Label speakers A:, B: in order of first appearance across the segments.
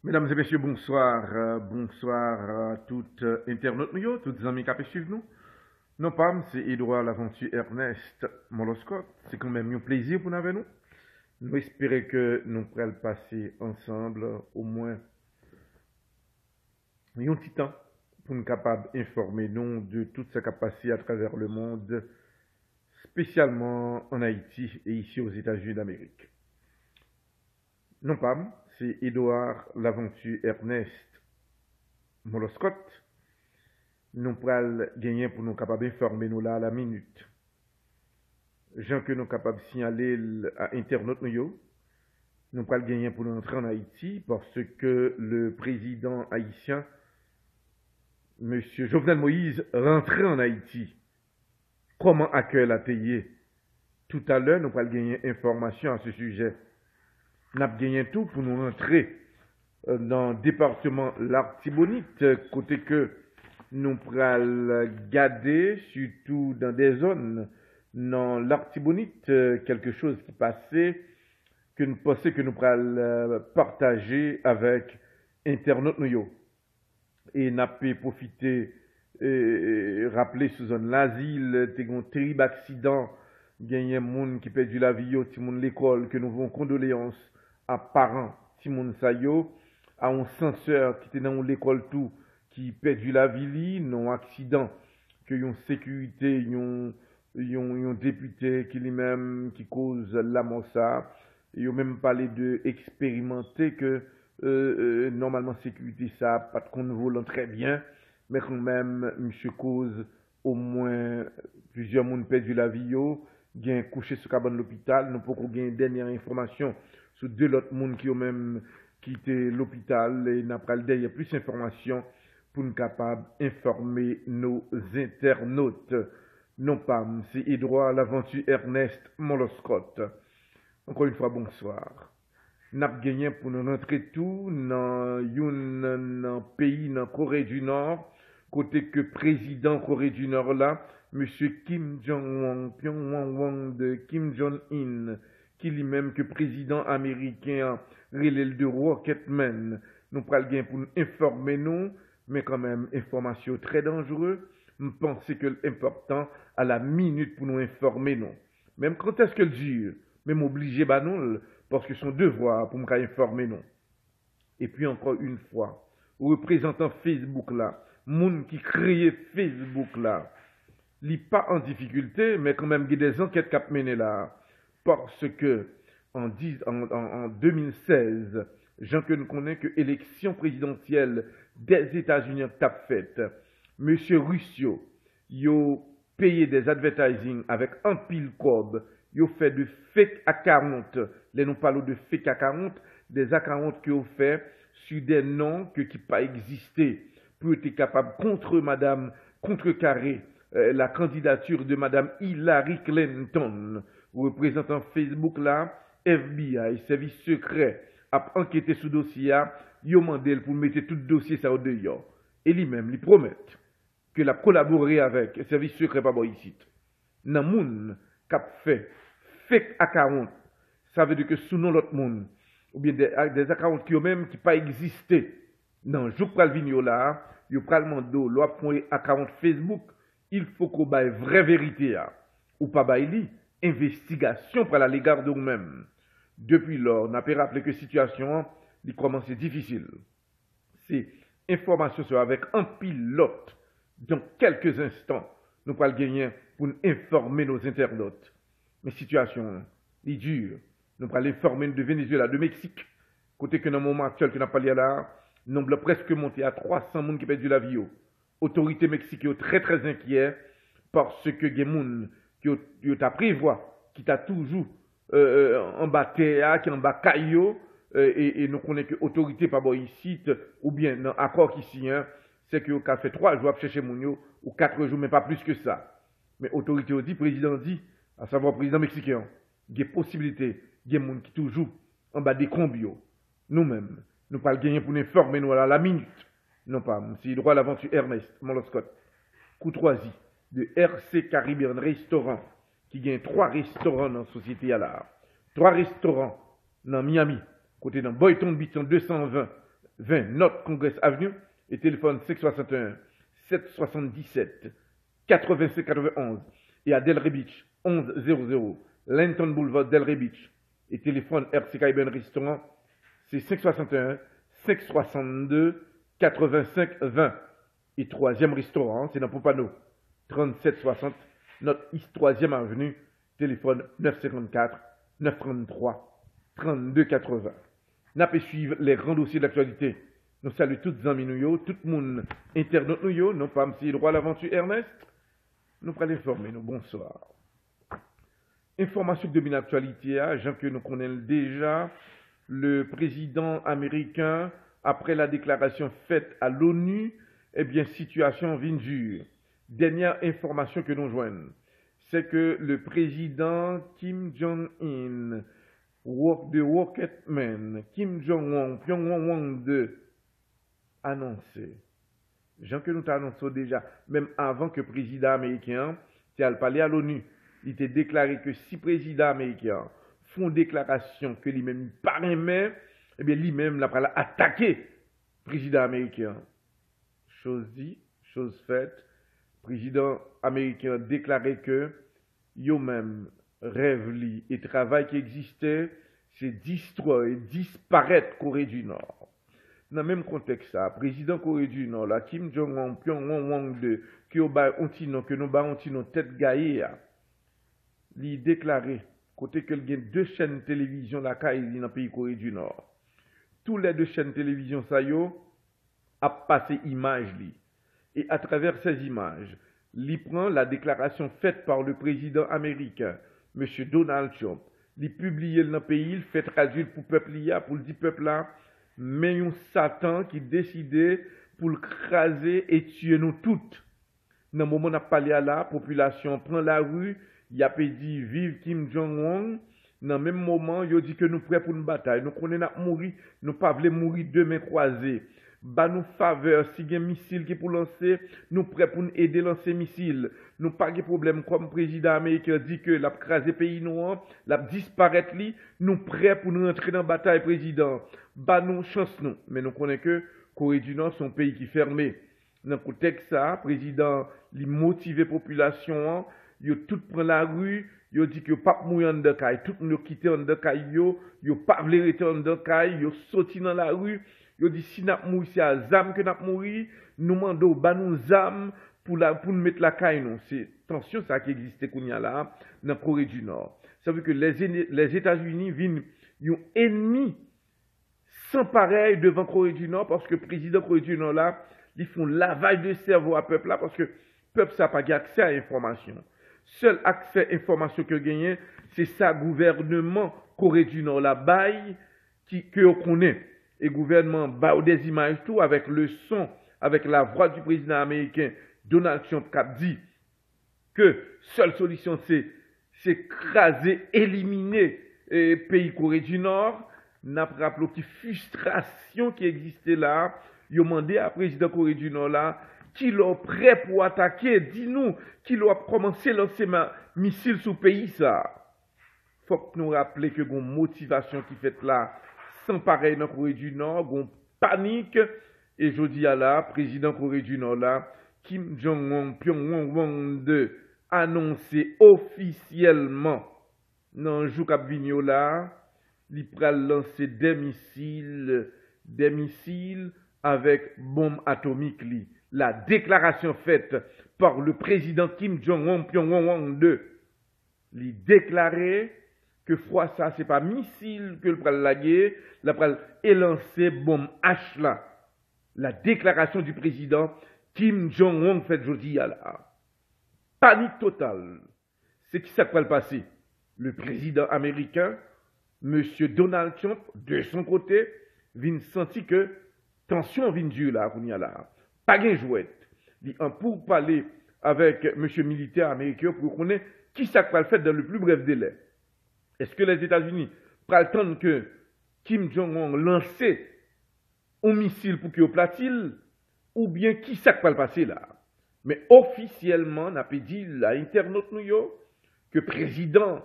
A: Mesdames et messieurs, bonsoir. Bonsoir à toutes internautes, toutes les amis qui peuvent suivre nous. Non pas, c'est Edouard l'aventure Ernest Moloscott. C'est quand même un plaisir pour nous avec nous. Nous espérons que nous pourrons passer ensemble au moins un petit temps pour nous capables d'informer nous de tout ce qui a passé à travers le monde, spécialement en Haïti et ici aux États-Unis d'Amérique. Non pas, c'est Edouard l'aventure Ernest Moloscott. Nous pourrons gagner pour nous capables d'informer nous là à la minute. Gens que nous capables de signaler à internautes nous pourrons gagner pour nous entrer en Haïti parce que le président haïtien, M. Jovenel Moïse, rentrait en Haïti. Comment accueille la payé? Tout à l'heure, nous pourrons gagner information à ce sujet. Nous avons gagné tout pour nous rentrer dans le département l'Artibonite, côté que nous pourrons garder, surtout dans des zones, dans l'Artibonite, quelque chose qui passait, que nous pensons que nous pourrons partager avec internautes nous. Et nous avons profité, rappeler sous zone l'asile, il y a un terrible accident, il y a un monde qui perdu la vie, il y a l'école, que nous avons condoléances à parents, Timon Sayo, à un censeur qui était dans l'école tout, qui perdu la vie, non accident, que yon sécurité, yon député qui lui-même qui cause la mort ça, yon même parlé de expérimenter que normalement sécurité ça pas de compte volant très bien, mais quand même monsieur cause au moins plusieurs monde perdu la vie yo, gen couché sur cabane l'hôpital, nous pouvons gagner dernière information sur deux autres monde qui ont même quitté l'hôpital et n'a pas le derrière plus d'informations pour nous capables d'informer nos internautes. Non pas, c'est Edouard l'aventure Ernest Moloscott. Encore une fois, bonsoir. N'a gagné pour nous rentrer tout dans un pays, dans Corée du Nord, côté que président Corée du Nord là, monsieur Kim Jong-un, Pyongyang de Kim Jong-un, qui lui-même que président américain, relève de Rocketman, nous pral gain pour nous informer nous, mais quand même information très dangereuse. Je pense que l'important à la minute pour nous informer nous. Même quand est-ce que le Dieu, même obligé bah nous, parce que son devoir pour nous informer nous. Et puis encore une fois, représentant Facebook là, moun qui crée Facebook là, li pas en difficulté, mais quand même il y a des enquêtes qui menées là, parce que en 2016, gens que nous connaissons que élection présidentielle des États-Unis t'a faite, Monsieur Russio, yo payé des advertising avec un pile cob, yo fait de fake account, les nous parlons de fake account, des accounts que yo fait sur des noms qui pas existé pour être capable contre madame, contrecarrer la candidature de madame Hillary Clinton, représentant Facebook là, FBI, service secret, a enquêté sur dossier, yo mandé pour mettre tout dossier ça au dehors. Et lui-même, lui promet que la collaborer avec le service secret pas ici. Nan moun k'ap fait fake account, ça veut dire que sous nom l'autre monde ou bien des accounts qui ont même qui pas existé. Non, je pral venir là, yo pral mando l'on font account Facebook, il faut qu'on baille vraie vérité ou pas baille li investigation par la l'égard de nous-mêmes. Depuis lors, on a pu rappeler que la situation il commence difficile. C'est information sur avec un pilote. Dans quelques instants, nous pourrons gagner pour informer nos internautes. Mais situation est dure. Nous pourrons informer de Venezuela, de Mexique. Côté que dans le moment actuel que nous parlé là, nombre presque monté à 300 personnes qui perdent la vie. Autorités mexicaines très très inquiètes parce que des gens qui t'a prévoit, qui t'a toujours en bas terre, qui en bas caillou, et nous connaissons que l'autorité pas bon ici, ou bien dans l'accord qui signe, c'est que vous avez fait 3 jours à chercher Mounio, ou 4 jours, mais pas plus que ça. Mais l'autorité dit, président dit, à savoir président mexicain, il y a possibilité, il y a des gens qui toujours en bas des combio. Nous-mêmes, nous ne pouvons pas gagner pour nous informer nous à la minute. Non pas, c'est droit à l'aventure Ernest Moloscott, Courtoisie, de RC Caribbean Restaurant, qui gagne 3 restaurants dans la société à l'art. 3 restaurants dans Miami, côté dans Boynton Beach 220, 20 North Congress Avenue et téléphone 561 777 85 91 et à Delray Beach 1100 Linton Boulevard Delray Beach et téléphone RC Caribbean Restaurant c'est 561 562 85 20 et troisième restaurant c'est dans Pompano 3760 notre East 3e Avenue téléphone 954 933 32 80. N'a pas suivre les grands dossiers d'actualité. Nous saluons toutes les amis, tout le monde internaute, nous pas M. Droit à l'aventure Ernest. Nous allons informer, nous bonsoir. Information de l'actualité, gens que nous connaissons déjà, le président américain, après la déclaration faite à l'ONU, eh bien, situation vient dure. Dernière information que nous joignons, c'est que le président Kim Jong-un, de Rocketman, Kim Jong-un, Pyongyang 2, annoncé. Jean que nous t'annonçons déjà, même avant que le président américain t'ait parlé à l'ONU, il était déclaré que si le président américain font déclaration que lui-même pas aimé, eh bien lui-même l'a attaqué le président américain. Chose dit, chose faite, le président américain déclaré que lui-même rêve li et travail qui existait, c'est distraire, disparaître Corée du Nord. Dans le même contexte, le président Corée du Nord, la Kim Jong-un, Pyongyang 2, que nous avons tête gaillée, il a déclaré, côté que il y a 2 chaînes de télévision là, dans le pays Corée du Nord. Tous les 2 chaînes de télévision, ça y a passé image li. Et à travers ces images, il prend la déclaration faite par le président américain, M. Donald Trump. Il publie dans le pays, il fait traduire pour le peuple, pour le peuple là, mais un Satan qui décidait pour le craser et tuer nous toutes. Dans le moment où on a parlé à la population, prend la rue, il a dit vive Kim Jong-un. Dans le même moment, il a dit que nous sommes prêts pour une bataille. Nous connaissons mourir, nous ne pouvons pas mourir deux mains croisées. Bah nous faveur, si il y a un missile qui est pour lancer, nous prêts pour aider à lancer missile. Nous pas de problème comme le président américain dit que l'a crasé pays noir, l'a disparaître li, nous prêts pour nous entrer dans la bataille président. Bah nous chance nous, mais nous connaissons que Corée du Nord c'est un pays qui est fermé. Dans le contexte ça, président li motiver population, yo tout prend la rue, yo dit que pas mourir en de caille, tout nous quitter en de caille yo pas vle rester en de caille, yo sorti dans la rue. Yo dit si n'a mouri c'est à zam que n'a mouri, nous mando ba nous zam pour nous mettre la caille non, c'est tension ça qui existait kounya là dans Corée du Nord. Ça veut que les États-Unis viennent un ennemi sans pareil devant Corée du Nord parce que le président Corée du Nord là, ils font lavage de cerveau à peuple là parce que peuple ça pas accès à l'information. Seul accès à l'information que gagné, c'est ça gouvernement Corée du Nord là bail que on connaît. Et le gouvernement bat des images tout avec le son, avec la voix du président américain Donald Trump qui a dit que seule solution c'est craser, éliminer le pays Corée du Nord. N'a pas rappelé qui frustration qui existait là. Il a demandé à président Corée du Nord là qui est prêt pour attaquer. Dis-nous qui a commencé à lancer un missile sur le pays ça. Faut que nous rappelions que une motivation qui fait là. Sans pareil dans la Corée du Nord, on panique. Et je dis à la président Corée du Nord là, Kim Jong-un, Pyongyang 2, annoncé officiellement dans le jour Vigno là, il pral lancer des missiles avec bombe atomique li. La déclaration faite par le président Kim Jong-un, Pyongyang 2, il déclaré que fois ça, c'est pas missile que le pral laguer, la pral élancer bombe H là. La déclaration du président Kim Jong-un fait jeudi à là. Panique totale. C'est qui ça va le passer? Le président américain, monsieur Donald Trump, de son côté, vient sentir que tension vient dure là, qu'on y a là. Pas de jouette. Pour parler avec monsieur militaire américain pour connaître qui ça va le faire dans le plus bref délai. Est-ce que les États-Unis prennent attendre que Kim Jong-un lance un missile pour qu'il platile ou bien qui ça va le passer là? Mais officiellement, on a dit à l'internaute que le président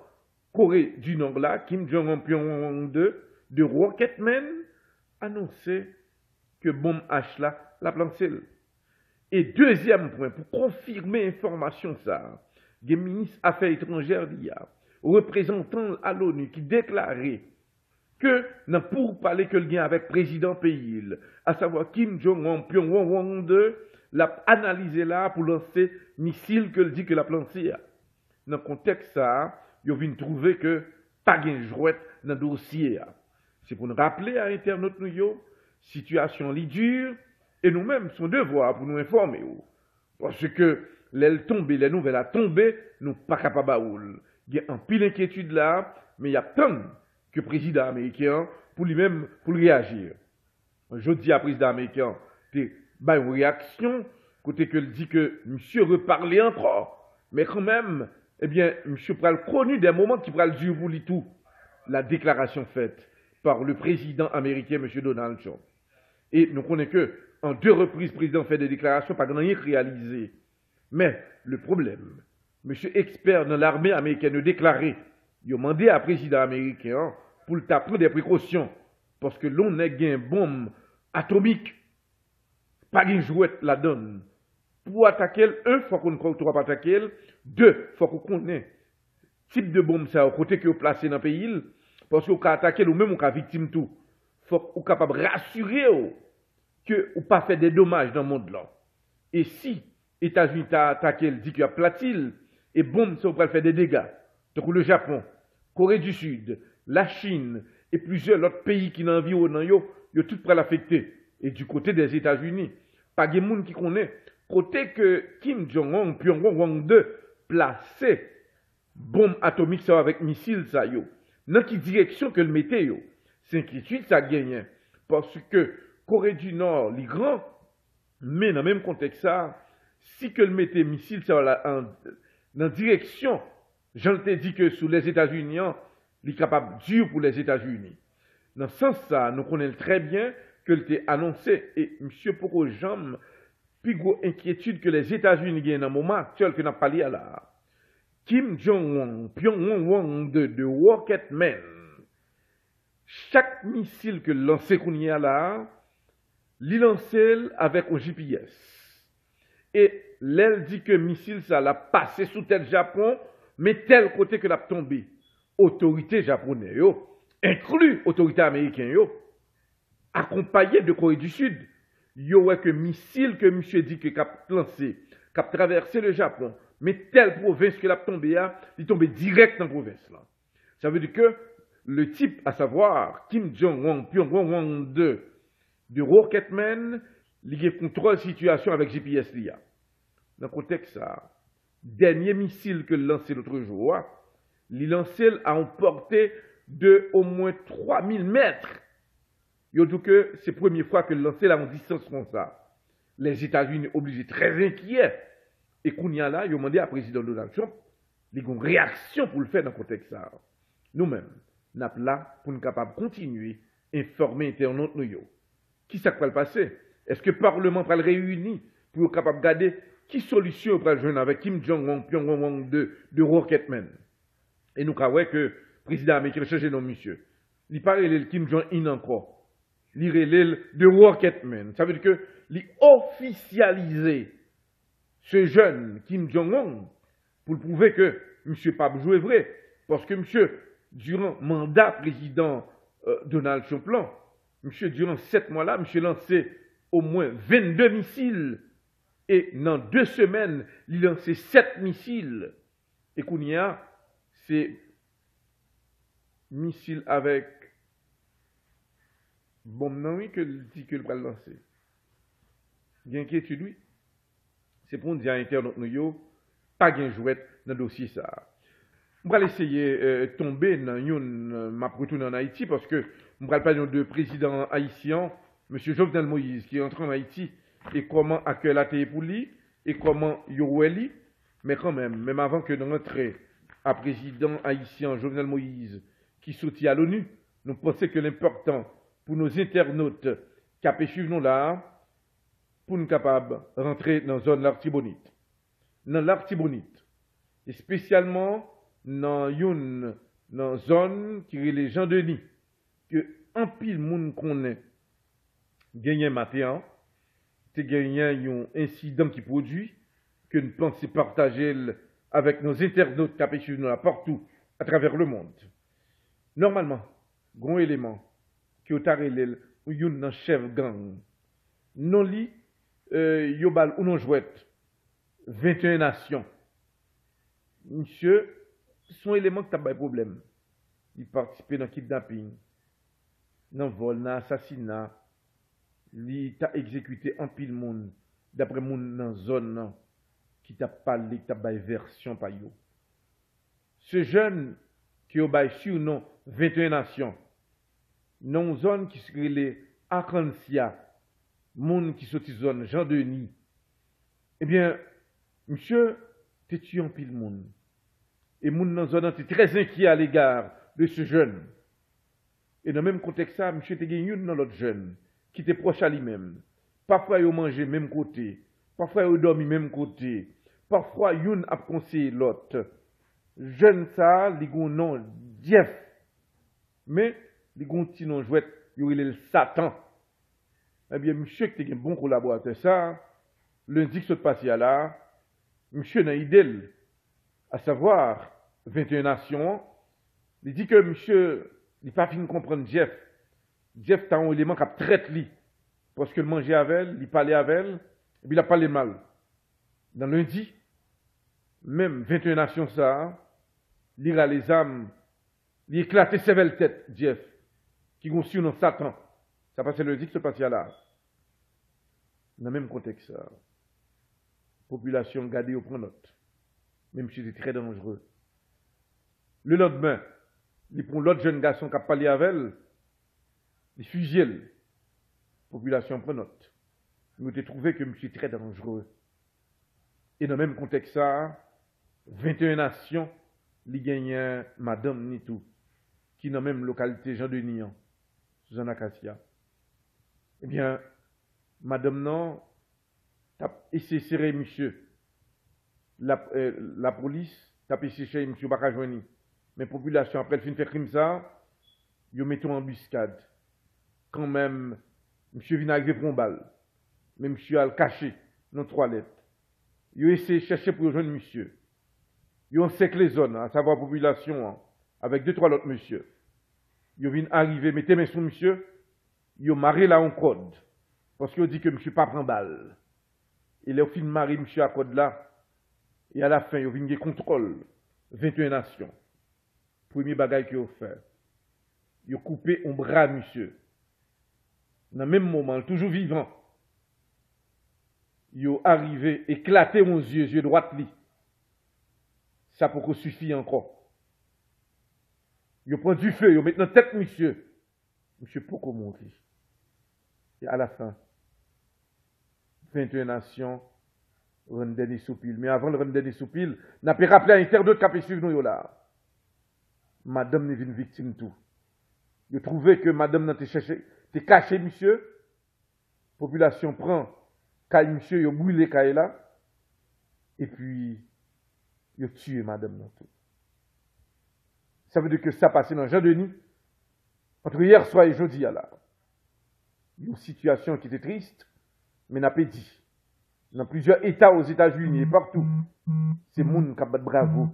A: Corée du Nord là, Kim Jong-un Pyongyang 2, de Rocketman, annoncé que bombe H là, la lancé. Et deuxième point, pour confirmer l'information ça, des ministres Affaires étrangères d'IA, représentant à l'ONU qui déclarait que n'a pour parler que le lien avec le président pays, à savoir Kim Jong-un, Pyongyang 2, l'a analysé là pour lancer missile que le dit que la lancé. Dans le contexte ça, ils viennent trouver que pas de jouette dans le dossier. C'est pour nous rappeler à l'internaute nous, situation li dure, et nous-mêmes, son devoir pour nous informer. Parce que les tombées, les nouvelles à tomber, nous pas capables de. Il y a un pile d'inquiétude là, mais il y a tant que le président américain pour lui-même pour réagir. Je dis à président américain, c'est une réaction, côté que dit que monsieur reparler encore, mais quand même, eh bien, monsieur pral connu des moments qui pral dur pour lui tout. La déclaration faite par le président américain, monsieur Donald Trump. Et nous connaissons que, en 2 reprises, le président fait des déclarations, pas rien réalisé. Mais, le problème, monsieur expert dans l'armée américaine a déclaré, il a demandé à président américain pour prendre des précautions, parce que l'on a une bombe atomique, pas une jouette la donne. Pour attaquer, il faut qu'on ne pas attaquer, 2, il faut qu'on connaisse type de bombe ça, au côté que vous placez dans le pays, parce que vous pouvez attaquer ou même vous pouvez victime tout. Il faut que vous capable de rassurer que vous pas fait des dommages dans le monde là. Et si les États-Unis ont attaqué, dit qu'il y a platil, et bombe ça, vous pouvez faire des dégâts. Donc le Japon, Corée du Sud, la Chine et plusieurs autres pays qui n'en vivent dans yo tout prêt l'affecter. Et du côté des États-Unis, pas de monde qui connaît. Côté que Kim Jong-un, Pyongyang 2, placé bombe atomique ça avec missile ça yo. Dans quelle direction que le mettez yo? C'est inquiétude ça gagne. Parce que Corée du Nord, les grands, mais dans le même contexte ça, si que le mettez missile ça dans direction, j'en t'ai dit que sous les États-Unis, il est capable dur pour les États-Unis. Dans ce sens ça, nous connaissons très bien que l'était annoncé et monsieur Poko Jam, plus gros inquiétude que les États-Unis gagnent dans le moment actuel que nous avons parlé là. Kim Jong-un, Pyongyang de Rocketman, chaque missile que lancé qu'on y a là, il lance avec un GPS. Et l'aile dit que missile ça l'a passé sous tel Japon, mais tel côté que l'a tombé. Autorité japonaise, inclus autorité américaine, accompagné de Corée du Sud, yo ouais que missile que monsieur dit que cap lancé, cap traversé le Japon, mais telle province que l'a tombé il est tombé direct dans la province là. Ça veut dire que le type, à savoir Kim Jong-un, Pyongyang 2 de Rocketman, il contrôle situation avec GPS l'IA. Dans le contexte ça, dernier missile que lancé l'autre jour, il lancé à une portée de au moins 3000 mètres. Il dit que c'est la première fois que le lancé à une distance comme ça. Les États-Unis obligés très inquiets. Et qu'on y a là, ils ont demandé à président Donald Trump, ils ont une réaction pour le faire dans le contexte ça. Nous-mêmes, nous sommes là pour nous capables de continuer à informer internautes nous. Qui ça va le passer? Est-ce que le Parlement va le réunir pour être capable de garder qui solution va le joindre avec Kim Jong-un, Pyongyang 2 de Rocketman? Et nous croyons que le président américain a changé nos monsieur. Il parle de Kim Jong-un encore. Il relève de Rocketman. Ça veut dire que il officialisé ce jeune Kim Jong-un pour prouver que monsieur pas joué vrai. Parce que monsieur, durant le mandat président Donald Trump, monsieur, durant 7 mois-là, monsieur lancé au moins 22 missiles. Et dans 2 semaines, il a lancé 7 missiles. Et qu'on y a, c'est missiles avec bombe non oui que dit que le va lancer. Il y a inquiétude oui. C'est pour nous dire à l'internaute nous pas de jouette dans le dossier ça. On va essayer tomber dans une m'a retourner en Haïti parce que on va parler de président haïtien monsieur Jovenel Moïse qui est entré en Haïti et comment accueillir la télé pour lui et comment Yoreli mais quand même avant que nous rentrions à président haïtien Jovenel Moïse qui sortit à l'ONU, nous pensons que l'important pour nos internautes qui ont suivi nous là, pour nous capables de rentrer dans la zone l'Artibonite. Dans l'Artibonite, et spécialement dans une zone qui est les gens de Denis, que un pile monde connaît Gagné matin, tu gagné un incident qui produit, que nous pensons partager avec nos internautes qui suivent nous partout à travers le monde. Normalement, gros élément qui est taré ou yon chef gang, non li yobal ou non jouette 21 nations. Monsieur, son élément qui a pas de problème. Il participe dans le kidnapping, dans le vol, dans l'assassinat. Il a exécuté un pile monde, d'après monde dans la zone qui t'a parlé, qui t'a pas version par yo. Ce jeune qui a sur non 21 nations, dans une zone qui serait les Arkansas, monde qui sont zone Jean-Denis, eh bien, monsieur, tu tué en pile monde. Et moun dans zone est très inquiet à l'égard de ce jeune. Et dans le même contexte, monsieur te gagné dans l'autre jeune, qui était proche à lui-même. Parfois, ils mangé même côté. Parfois, ils dormi même côté. Parfois, yon a conseillé l'autre. Jeune ça, li gon non, Jeff. Mais, li gon ti non jouette, yon il est le Satan. Eh bien, monsieur qui était un bon collaborateur, ça, lundi qui se passe là, monsieur n'a idée, à savoir, 21 nations, il dit que monsieur, il n'a pas fini de comprendre Jeff. Jeff, t'as un élément qui traite lui. Parce que le manger avec elle, il parlait avec elle, et puis il a parlé mal. Dans lundi, même 21 nations, ça, il ira les âmes, il éclate ses belles têtes, Jeff, qui ont su dans Satan. Ça passe lundi qui se passe là. Dans le même contexte, ça. Population gardée au prend note. Même si c'est très dangereux. Le lendemain, il prend l'autre jeune garçon qui a parlé avec elle, il fusille. Population prend note. Nous avons trouvé que c'est très dangereux. Et dans le même contexte, ça, 21 nations, il gagne Madame Nitou, qui est dans la même localité Jean-Denis, Suzanne Acacia. Eh bien, Madame non, a essayé de serrer monsieur. La police, a essayé de serrer monsieur, pas joindre. Mais la population, après le fin de faire crime ça, ils mettent en embuscade. Quand même, monsieur vient arriver pour une balle. Mais monsieur a le caché dans la toilette. Ils ont essayé de chercher pour rejoindre monsieur. Ils ont séqué les zones, à savoir la population, avec 2-3 autres monsieur. Ils viennent arriver, mettez main sur monsieur, ils ont marré là en code. Parce qu'ils ont dit que monsieur pas prend balle. Et là, au fin de marrer monsieur à code là, et à la fin, ils viennent contrôle 21 nations. Premier bagage qu'ils ont fait. Ils ont coupé un bras monsieur. Dans le même moment, toujours vivant, ils ont arrivé, éclaté mon yeux droit li. Ça pour qu'on suffit encore. Ils ont pris du feu, ils ont mis dans la tête monsieur. Monsieur, pourquoi monter? Et à la fin, 21 nations, rendre dernier soupil. Mais avant de rendre dernier soupil, n'a pas rappelé à internaute qui a suivre nous là. Madame n'est une victime tout. Ils ont trouvé que madame n'a t'es caché monsieur. Population prend caille monsieur, ils ont brûlé caille là. Et puis, ils ont tué madame dans tout. Ça veut dire que ça passé dans Jean-Denis, entre hier soir et jeudi là. Une situation qui était triste, mais n'a pas dit. Dans plusieurs États aux États-Unis et partout, c'est moun qui a battu bravo.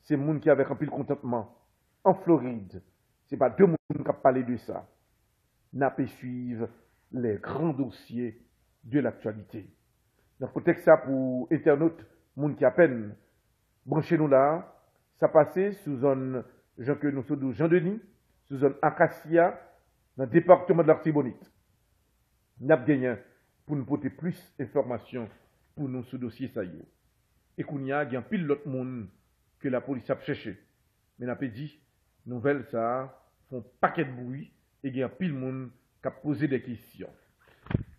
A: C'est moun qui avait rempli le contentement. En Floride, c'est pas deux moun qui a parlé de ça. N'a pas suivre les grands dossiers de l'actualité. Dans le contexte ça pour internautes, moun qui a peine branché nous là, ça passait sous zone Jean-Denis, sous zone Acacia, dans le département de l'Artibonite. N'a pas gagné pour nous porter plus d'informations pour nous ce dossier ça y est. Et qu'on y a un pile l'autre monde que la police a cherché. Mais n'a pas dit, nouvelle ça, font paquet de bruit et il y a un pile monde qui a posé des questions.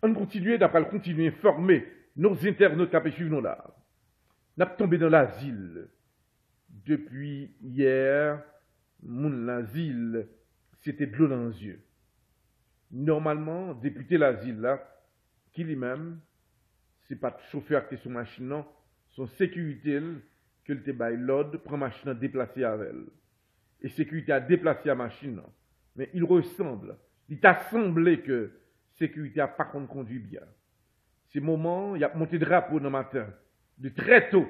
A: On continue d'après continuer à informer nos internautes qui ont suivi nous là. N'a pas tombé dans l'asile. Depuis hier, l'asile, c'était de l'eau dans les yeux. Normalement, député l'asile là, qui lui-même, c'est pas le chauffeur qui est sur la machine, non, son sécurité, que le bail l'ordre, prend la machine déplacée avec elle. Et sécurité a déplacé la machine, mais il ressemble, il t'a semblé que sécurité a pas qu'on conduit bien. Ces moments, il y a monté drapeau dans le matin, de très tôt.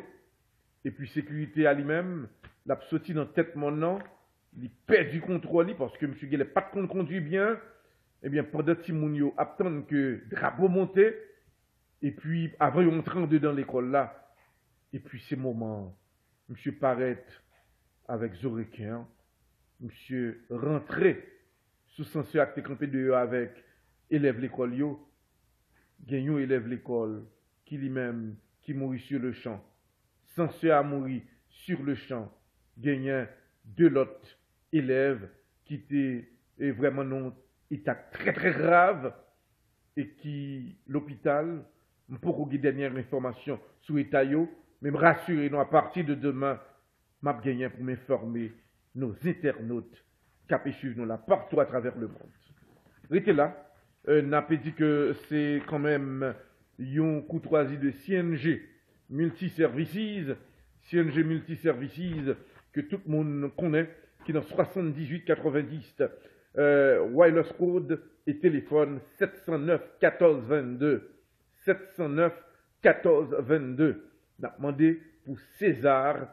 A: Et puis sécurité à lui-même, l'a sorti dans tête mon nom, il perd du contrôle parce que M. Guélé pas qu'on conduit bien. Eh bien, pendant que Timounio attend que drapeau monte, et puis avant on rentre dans l'école là, et puis ces moments, M. paraît avec Zorequin, M. rentrer sous censé acte campé de avec élève l'école yo, gagnons élève l'école, qui lui-même, qui mourit sur le champ, censé a mouru sur le champ, gagnant deux l'autre élèves qui étaient vraiment non état très très grave et qui l'hôpital, pour qu'on ait dernière information sur l'état yo, mais me rassurer nous à partir de demain, m'a gagné pour m'informer nos internautes qui suivent nous là partout à travers le monde. Restez là, n'a pas dit que c'est quand même une courtoisie de CNG Multiservices, CNG Multiservices que tout le monde connaît, qui est dans 7890. Wireless code et téléphone 709 14 22 709 14 22. On a demandé pour César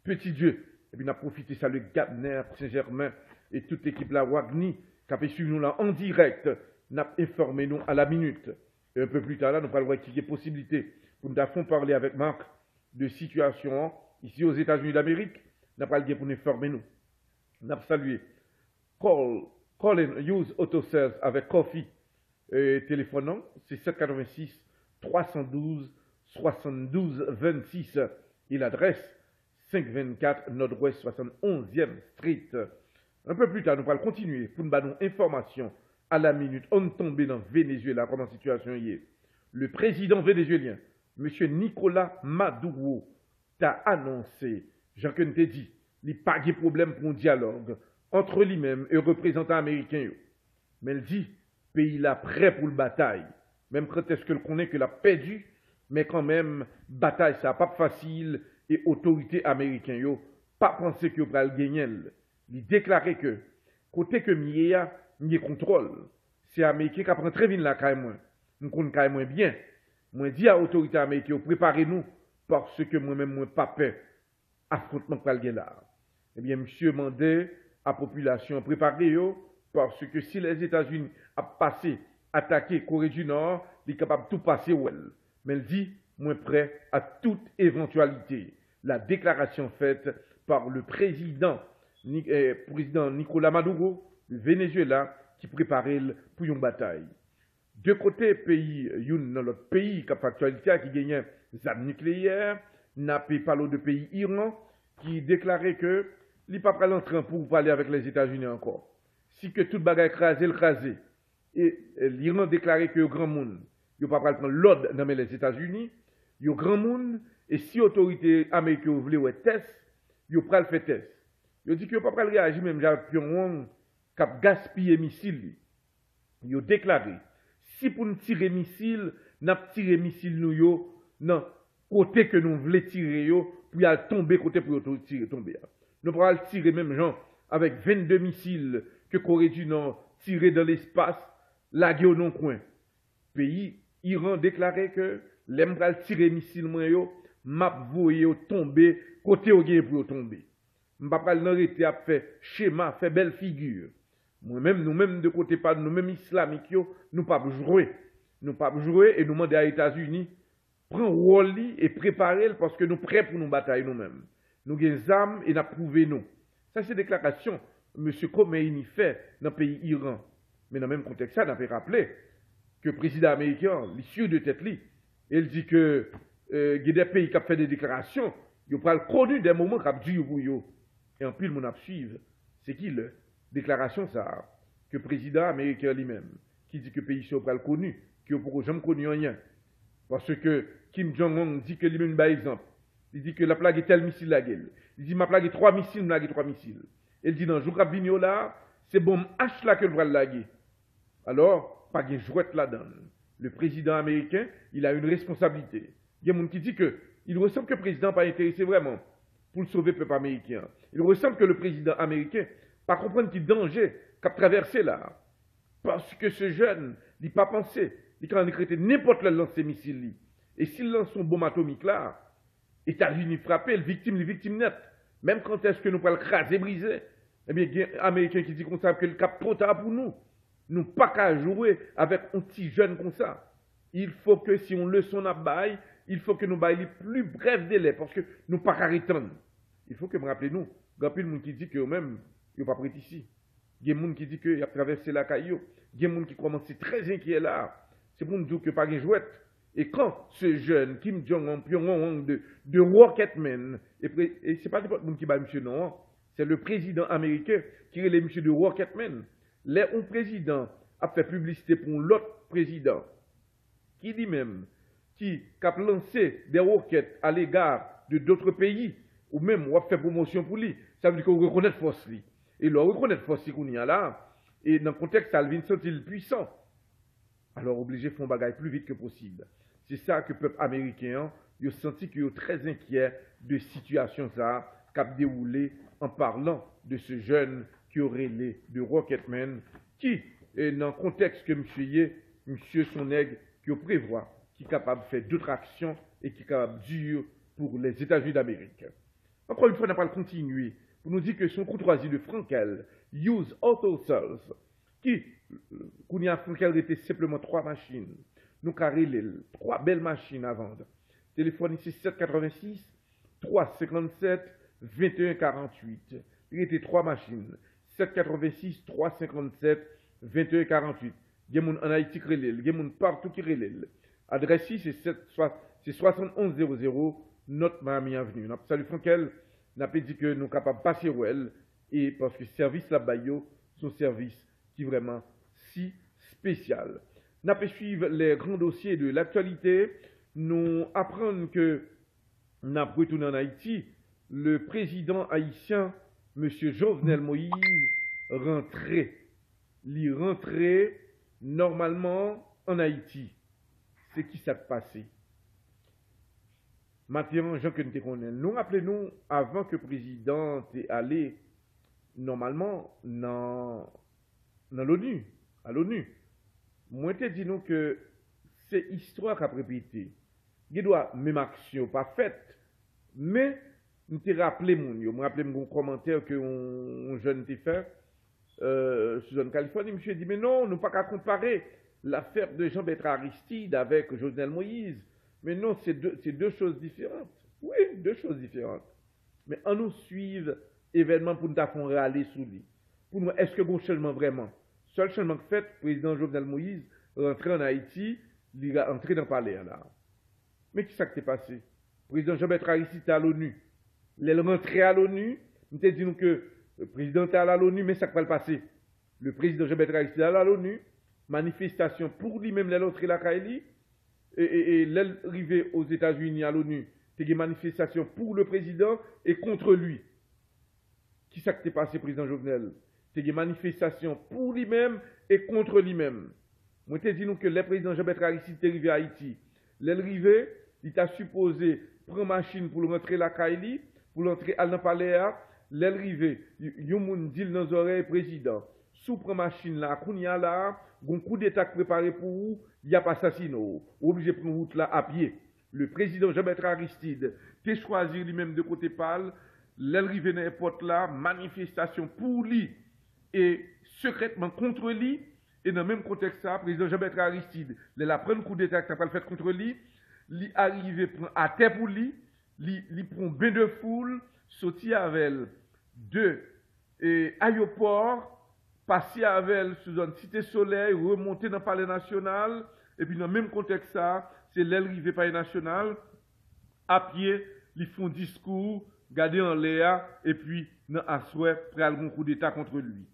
A: Petit Dieu. Et puis on a profité ça le Gabner Saint-Germain et toute l'équipe la Wagni qui a fait suivre nous là en direct. On a informé nous à la minute. Et un peu plus tard là, nous allons voir qu'il y a possibilité pour nous avons parler avec Marc de situation ici aux États-Unis d'Amérique. On a pas le pour nous informer nous. On a salué Call and Use Auto Sales avec Coffee. Téléphonant, c'est 786 312 72 26. Et l'adresse 524 Nord-Ouest 71e Street. Un peu plus tard, nous allons continuer pour nous donner information à la minute. On tombe dans Venezuela, comment la situation y est. Le président vénézuélien, M. Nicolas Maduro, t'a annoncé, Jean-Ken t'a dit, il n'y a pas de problème pour un dialogue entre lui-même et le représentant américain. Mais il dit, pays là prêt pour la bataille. Même quand est-ce que le connaît que l'a perdu, mais quand même, bataille ça pas facile et autorité américaine yo pas penser que va le gagner. Il déclarait que côté que mieux contrôle, c'est américain qui prend très vite la caille moins. Nous connaissons caille moins bien. Moi dit à autorité américaine préparez-nous parce que moi-même moi pas peur affrontement pour le là. Eh bien monsieur mandé à population préparez-vous parce que si les États-Unis a passé attaquer Corée du Nord, il est capable de tout passer ou elle. Mais il dit, moi prêt à toute éventualité. La déclaration faite par le président Nicolas Maduro, du Venezuela, qui préparait pour une bataille. De côté, pays, dans l'autre pays, qui a actualité, qui gagnait des armes nucléaires, n'a pas parlé de pays Iran, qui déclarait que il n'est pas prêt à l'entrer pour parler avec les États-Unis encore. Si que toute bagaille écrasé, et l'Iran déclarait que le grand monde, il n'y a pas prendre l'ordre dans les États-Unis, il y a grand monde, et si l'autorité américaine voulait un test, il n'y a pas le fait test. Il dit qu'il n'y a pas réagir même Pyongyang qui a gaspillé missiles. Il a déclaré, si pour nous tirer missiles, nous tiré missiles nous, non, côté que nous voulons tirer, pour y tomber côté pour tirer tomber. Nous pourrons tirer même gens avec 22 missiles que Corée du Nord tiré dans l'espace, lagué au non-coin. Pays, Iran déclarait que l'embral tiré missile moyen, m'a voyé tomber, côté au gain pour tomber. M'pa pas l'arrêter à faire schéma, faire belle figure. Moi-même, nous-mêmes de côté pas nous-mêmes islamiques, nous pas jouer. Nous pas jouer et nous demander à États-Unis, prendre rôle et préparer parce que nous prêts pour nous batailler nous-mêmes. Nous avons des armes et nous prouvé nous. Ça, c'est déclaration M. Khomeini fait dans le pays Iran. Mais dans le même contexte, ça, on a rappelé que le président américain, l'issue de tête, il dit que il y a des pays qui ont fait des déclarations, ils ont pas connu des moments qui ont dû pour eux. Et en plus, on suivre. C'est qui la déclaration ça que le président américain lui-même, qui dit que le pays n'est pas connu, qui n'a jamais connu rien. Parce que Kim Jong-un dit que lui-même, par exemple, il dit que la plague est tel missile la gueule. Il dit ma plague est 3 missiles, ma plague est 3 missiles. Il dit dans le jour là, c'est bon H là que le va laguer. Alors, pas de jouette là-dedans. Le président américain, il a une responsabilité. Il y a des gens qui disent que il ressemble que le président n'est pas intéressé vraiment pour le sauver le peuple américain. Il ressemble que le président américain pas comprendre qu'il danger qu'a traversé là. Parce que ce jeune, il n'a pas pensé. Il a décrété n'importe quel lancer missile. Et s'il lance son bombe atomique là, États-Unis frappé, les victimes nettes. Même quand est-ce que nous pouvons le craser, briser, eh bien, il y a des Américains qui disent qu'on sait que le cap trop tard pour nous. Nous pas qu'à jouer avec un petit jeune comme ça. Il faut que si on leçon à bail, il faut que nous baillons les plus brefs délais parce que nous pas qu'à attendre. Il faut que me rappelez nous, il y a des gens qui disent que eux-mêmes, ils ne sont pas prêts ici. Il y a des gens qui disent qu'ils ont traversé la caillou. Il y a des gens qui commencent très inquiets là. C'est pour nous dire que pas de jouette. Et quand ce jeune Kim Jong-un de Rocketman, et ce n'est pas n'importe qui bat monsieur non, c'est le président américain qui est le monsieur de Rocketman. Là, un président a fait publicité pour l'autre président, qui lui-même, qui a lancé des roquettes à l'égard de d'autres pays, ou même on a fait promotion pour lui, ça veut dire qu'on reconnaît force lui. Et là, on reconnaît force qu'on y a là, et dans le contexte, ça vient sentir puissant. Alors, obligé de faire un bagage plus vite que possible. C'est ça que le peuple américain, il a senti qu'il est très inquiet de situation ça, qui a déroulé en parlant de ce jeune qui aurait les de Rocketman, qui est dans le contexte que monsieur son aigle, qui prévoit, qui est capable de faire d'autres actions et qui est capable de dur pour les États-Unis d'Amérique. Encore une fois, on n'a pas continuer pour nous dire que son courtoisie de Frankel, Use Auto Sales, qui, qu'on y a Frankel était simplement 3 machines. Nous carré 3 belles machines à vendre. Téléphone ici 786 357 2148. Il était 3 machines. 786 357 2148. Il y a des gens en Haïti qui relèvent. Il y a des gens partout qui relèvent. Adresse ici, c'est 7100 Notre Miami Avenue. Salut Frankel. Nous avons dit que nous sommes capables de passer où elle. Et parce que le service là-bas, c'est un service qui est vraiment si spécial. Nous allons suivre les grands dossiers de l'actualité. Nous apprenons que nous avons retourné en Haïti. Le président haïtien, M. Jovenel Moïse, rentrait. Il rentrait normalement en Haïti. C'est qui s'est passé? Maintenant, Jean que nous te connaissons. Nous rappelons avant que le président est allé normalement dans l'ONU, à l'ONU. Moi, je te dis nous que c'est histoire à répéter. Il doit même action pas faite, mais nous te rappelé mon rappelé mon commentaire que un jeune t'a fait sur Californie, monsieur dit mais non, nous pas qu'à comparer l'affaire de Jean-Bertrand Aristide avec Jovenel Moïse. Mais non, c'est deux choses différentes. Oui, deux choses différentes. Mais on nous suive événement pour nous faire râler sous lui. Pour nous, est-ce que bon changement vraiment? Seul changement fait, le président Jovenel Moïse rentré en Haïti, il est entré dans le palais là. Mais qui s'est passé? Le président Jean-Bertrand Aristide était à l'ONU. Il est rentré à l'ONU. Nous te disons que le président est à l'ONU, mais ça ne va pas le passer. Le président Jean-Bertrand Aristide est à l'ONU. Manifestation pour lui-même, l'entrée la Kaili. Et l'arrivée aux États-Unis à l'ONU, c'est une manifestation pour le président et contre lui. Qui s'est passé, président Jovenel? C'est une manifestation pour lui-même et contre lui-même. Moi, je te dis que le président Jean-Bertrand Aristide est arrivé à Haïti. L'arrivée, il t'a supposé prendre machine pour rentrer la Kaili, pour l'entrer à l'Empalais. L'arrivée, il y a un dit dans les oreilles président. Sous prend machine là, Kounia là, un coup d'état préparé pour vous, il n'y a pas assassinat. Obligé de prendre route là à pied. Le président Jean-Bertrand Aristide, t'es choisi lui-même de côté pâle, l'arrivée dans l'aéroport là, manifestation pour lui et secrètement contre lui. Et dans le même contexte, le président Jean-Bertrand Aristide, il a pris un coup d'état qui n'a pas le fait contre lui, il arrive à terre pour lui, il prend bain de foule, sorti avec de aéroport, passer avec elle sous une cité soleil, remonter dans le palais national, et puis dans le même contexte, c'est l'arrivée palais national, à pied, ils font discours, garder en l'air, et puis dans un souhait, prêt à un coup d'état contre lui.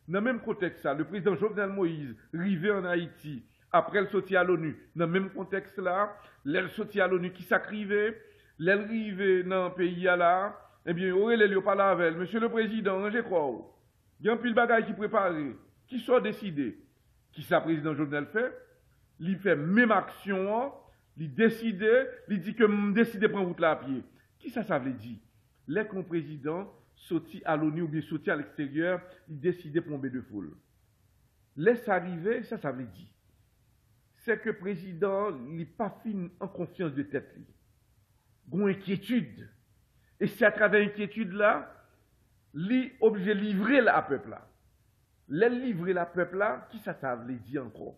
A: Dans le même contexte, le président Jovenel Moïse, arrivé en Haïti, après le sorti à l'ONU, dans le même contexte là, le sorti à l'ONU qui s'acrivait, l'arrivée dans le pays là, eh bien, Aurélie n'a pas la avec monsieur le président, je crois. Il y a un pile de bagages qui préparé, qui sont décidés. Qui ça, président Jovenel fait? Il fait même action, il décide, il dit que je décide de prendre route là à pied. Qui ça veut dire? Les président sorti à l'ONU ou bien sorti à l'extérieur, il décide de prendre de foule. Laisse arriver, ça veut dire. C'est que le président n'est pas fin en confiance de tête. Il a une inquiétude. Et c'est à travers l'inquiétude là, il est obligé de livrer la peuple là. Les livrer la peuple là, qui ça veut dire encore?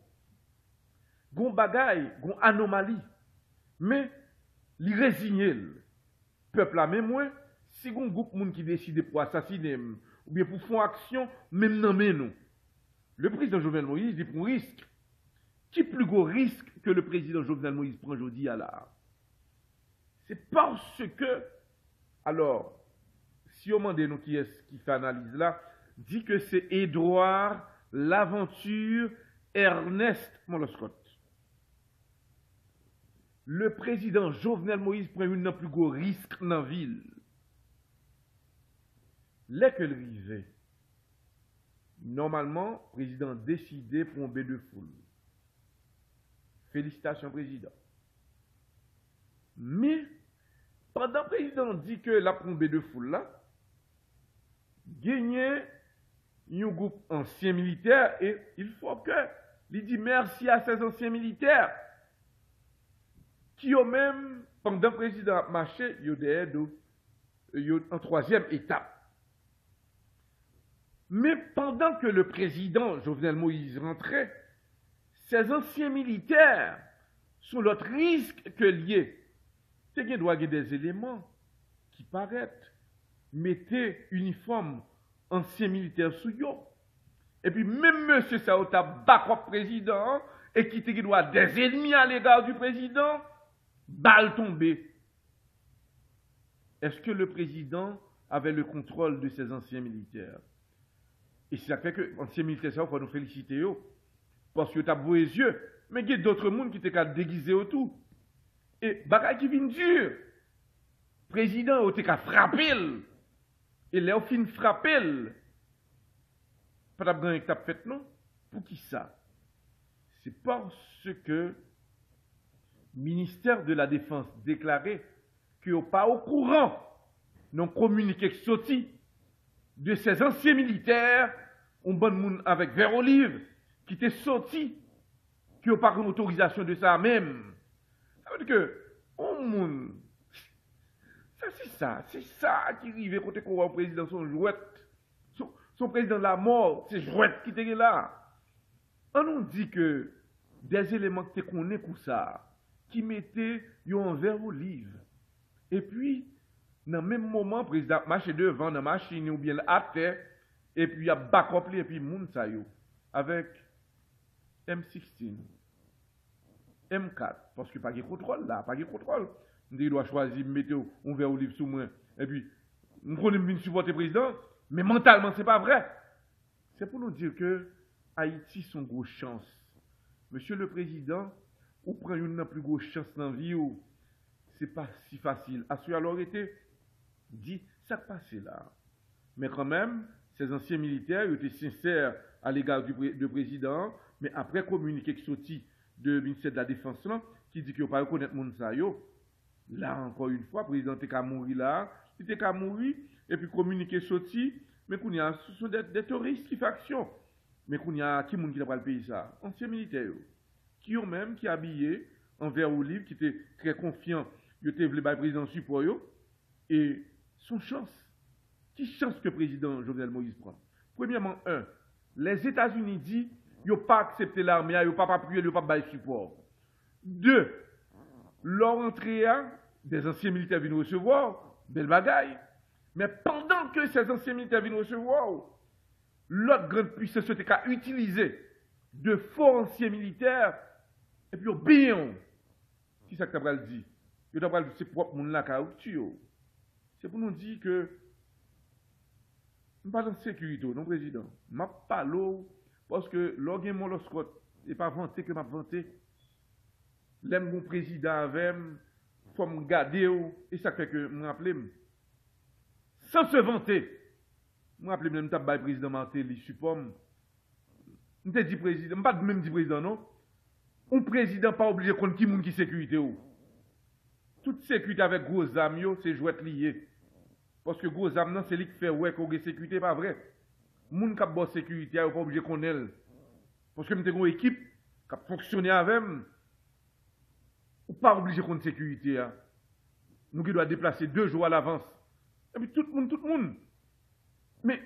A: Gon bagay, gon anomalie. Mais, il résigne le peuple là, même moi, si gon groupe moun qui décide pour assassiner, ou bien pour faire action, même non mais non. Le président Jovenel Moïse, il prend un risque. Qui plus gros risque que le président Jovenel Moïse prend aujourd'hui à la? C'est parce que, alors, si on demande nous qui est-ce qui fait analyse là, dit que c'est Édouard Laventure Ernest Moloscott. Le président Jovenel Moïse prend un plus gros risque dans la ville. Là que le rivet, normalement, le président décidé pour un bain de foule. Félicitations, président. Mais, pendant que le président dit que la prombée de foule là, gagner un groupe ancien militaire et il faut que il dit merci à ces anciens militaires qui ont même, pendant que le président a marché, ils ont en troisième étape. Mais pendant que le président Jovenel Moïse rentrait, ces anciens militaires, sous l'autre risque que lié, c'est qu'il doit y avoir des éléments qui paraissent, mettez uniforme ancien militaire sous eux. Et puis même monsieur Saota backup président et qui doit des ennemis à l'égard du président, balle tombée. Est-ce que le président avait le contrôle de ces anciens militaires? Et ça fait que anciens militaires, ça, il faut nous féliciter. Parce que tu as beau les yeux, mais il y a d'autres mondes qui étaient déguisés autour. Et bagay qui vient dur. Président a été frappé. Et là, au fin frappé. Pas de gagner que tu as fait, non? Pour qui ça? C'est parce que le ministère de la Défense déclarait qu'il n'est pas au courant, non communiqué sorti de ces anciens militaires, un bon monde avec vert olive, qui étaient sortis, qui n'ont pas une autorisation de ça même. Ça veut dire que, un monde, c'est ça qui arrive quand le président son jouette, son président de la mort, c'est jouette qui était là. On nous dit que des éléments que tu connais pour ça, qui mettaient un verre olive. Et puis, dans le même moment, le président marche devant dans la machine ou bien à terre, et puis il a backup et puis moun sa yo, avec M16, M4, parce que pas de contrôle là, pas de contrôle. Il doit choisir de mettre un verre olive sous moi. Et puis, nous connaissons supporter le président, mais mentalement, ce n'est pas vrai. C'est pour nous dire que Haïti, son grosse chance. Monsieur le Président, ou prend une plus grosse chance dans la vie, ou c'est pas si facile. À ce alors été, dit, ça passe là. Mais quand même, ces anciens militaires ils étaient sincères à l'égard du président, mais après communiqué qui sorti de ministère de la Défense, là, qui dit qu'il ne pas reconnaître mon sa yo. Là, encore une fois, le président était qu'à mourir là, il était qu'à mourir, et puis communiqué sorti, mais ce sont des terroristes qui font action. Mais qui n'a pas le pays ça? Anciens militaires, qui ont même, qui habillé en vert olive, qui étaient très confiants, ils étaient voulu le président support, et son chance. Qui chance que le président Jovenel Moïse prend? Premièrement, les États-Unis disent, ils n'ont pas accepté l'armée, ils n'ont pas appuyé, ils n'ont pas bail support. 2, leur entrée, des anciens militaires viennent recevoir, belle bagaille. Mais pendant que ces anciens militaires viennent recevoir, l'autre grande puissance a utilisé de faux anciens militaires, et puis bien, qui ça que tu as dit? Tu as dit c'est propre monde là qui a tué. C'est pour nous dire que nous pas dans la sécurité, non président. Je ne pas l'eau, parce que l'organe Moloscott n'est pas vanté que je vanté. L'aime mon président avec, il faut me garder, et ça fait que je me rappelle. Sans se vanter, je me rappelle même que le président Martelly support. Je ne dis président, je ne pas même dit président, non. Un président pas obligé de connaître qui est qui sécurité. Toute sécurité avec gros amis, c'est jouet lié. Parce que gros amis, c'est lui qui fait ouais qu'on a sécurité, pas vrai. Moun qui a bonne sécurité, il n'est pas obligé de connaître. Parce que nous avons une équipe qui a fonctionné avec nous, ou pas obligé contre sécurité. Hein. Nous qui doit déplacer 2 jours à l'avance. Et puis tout le monde. Mais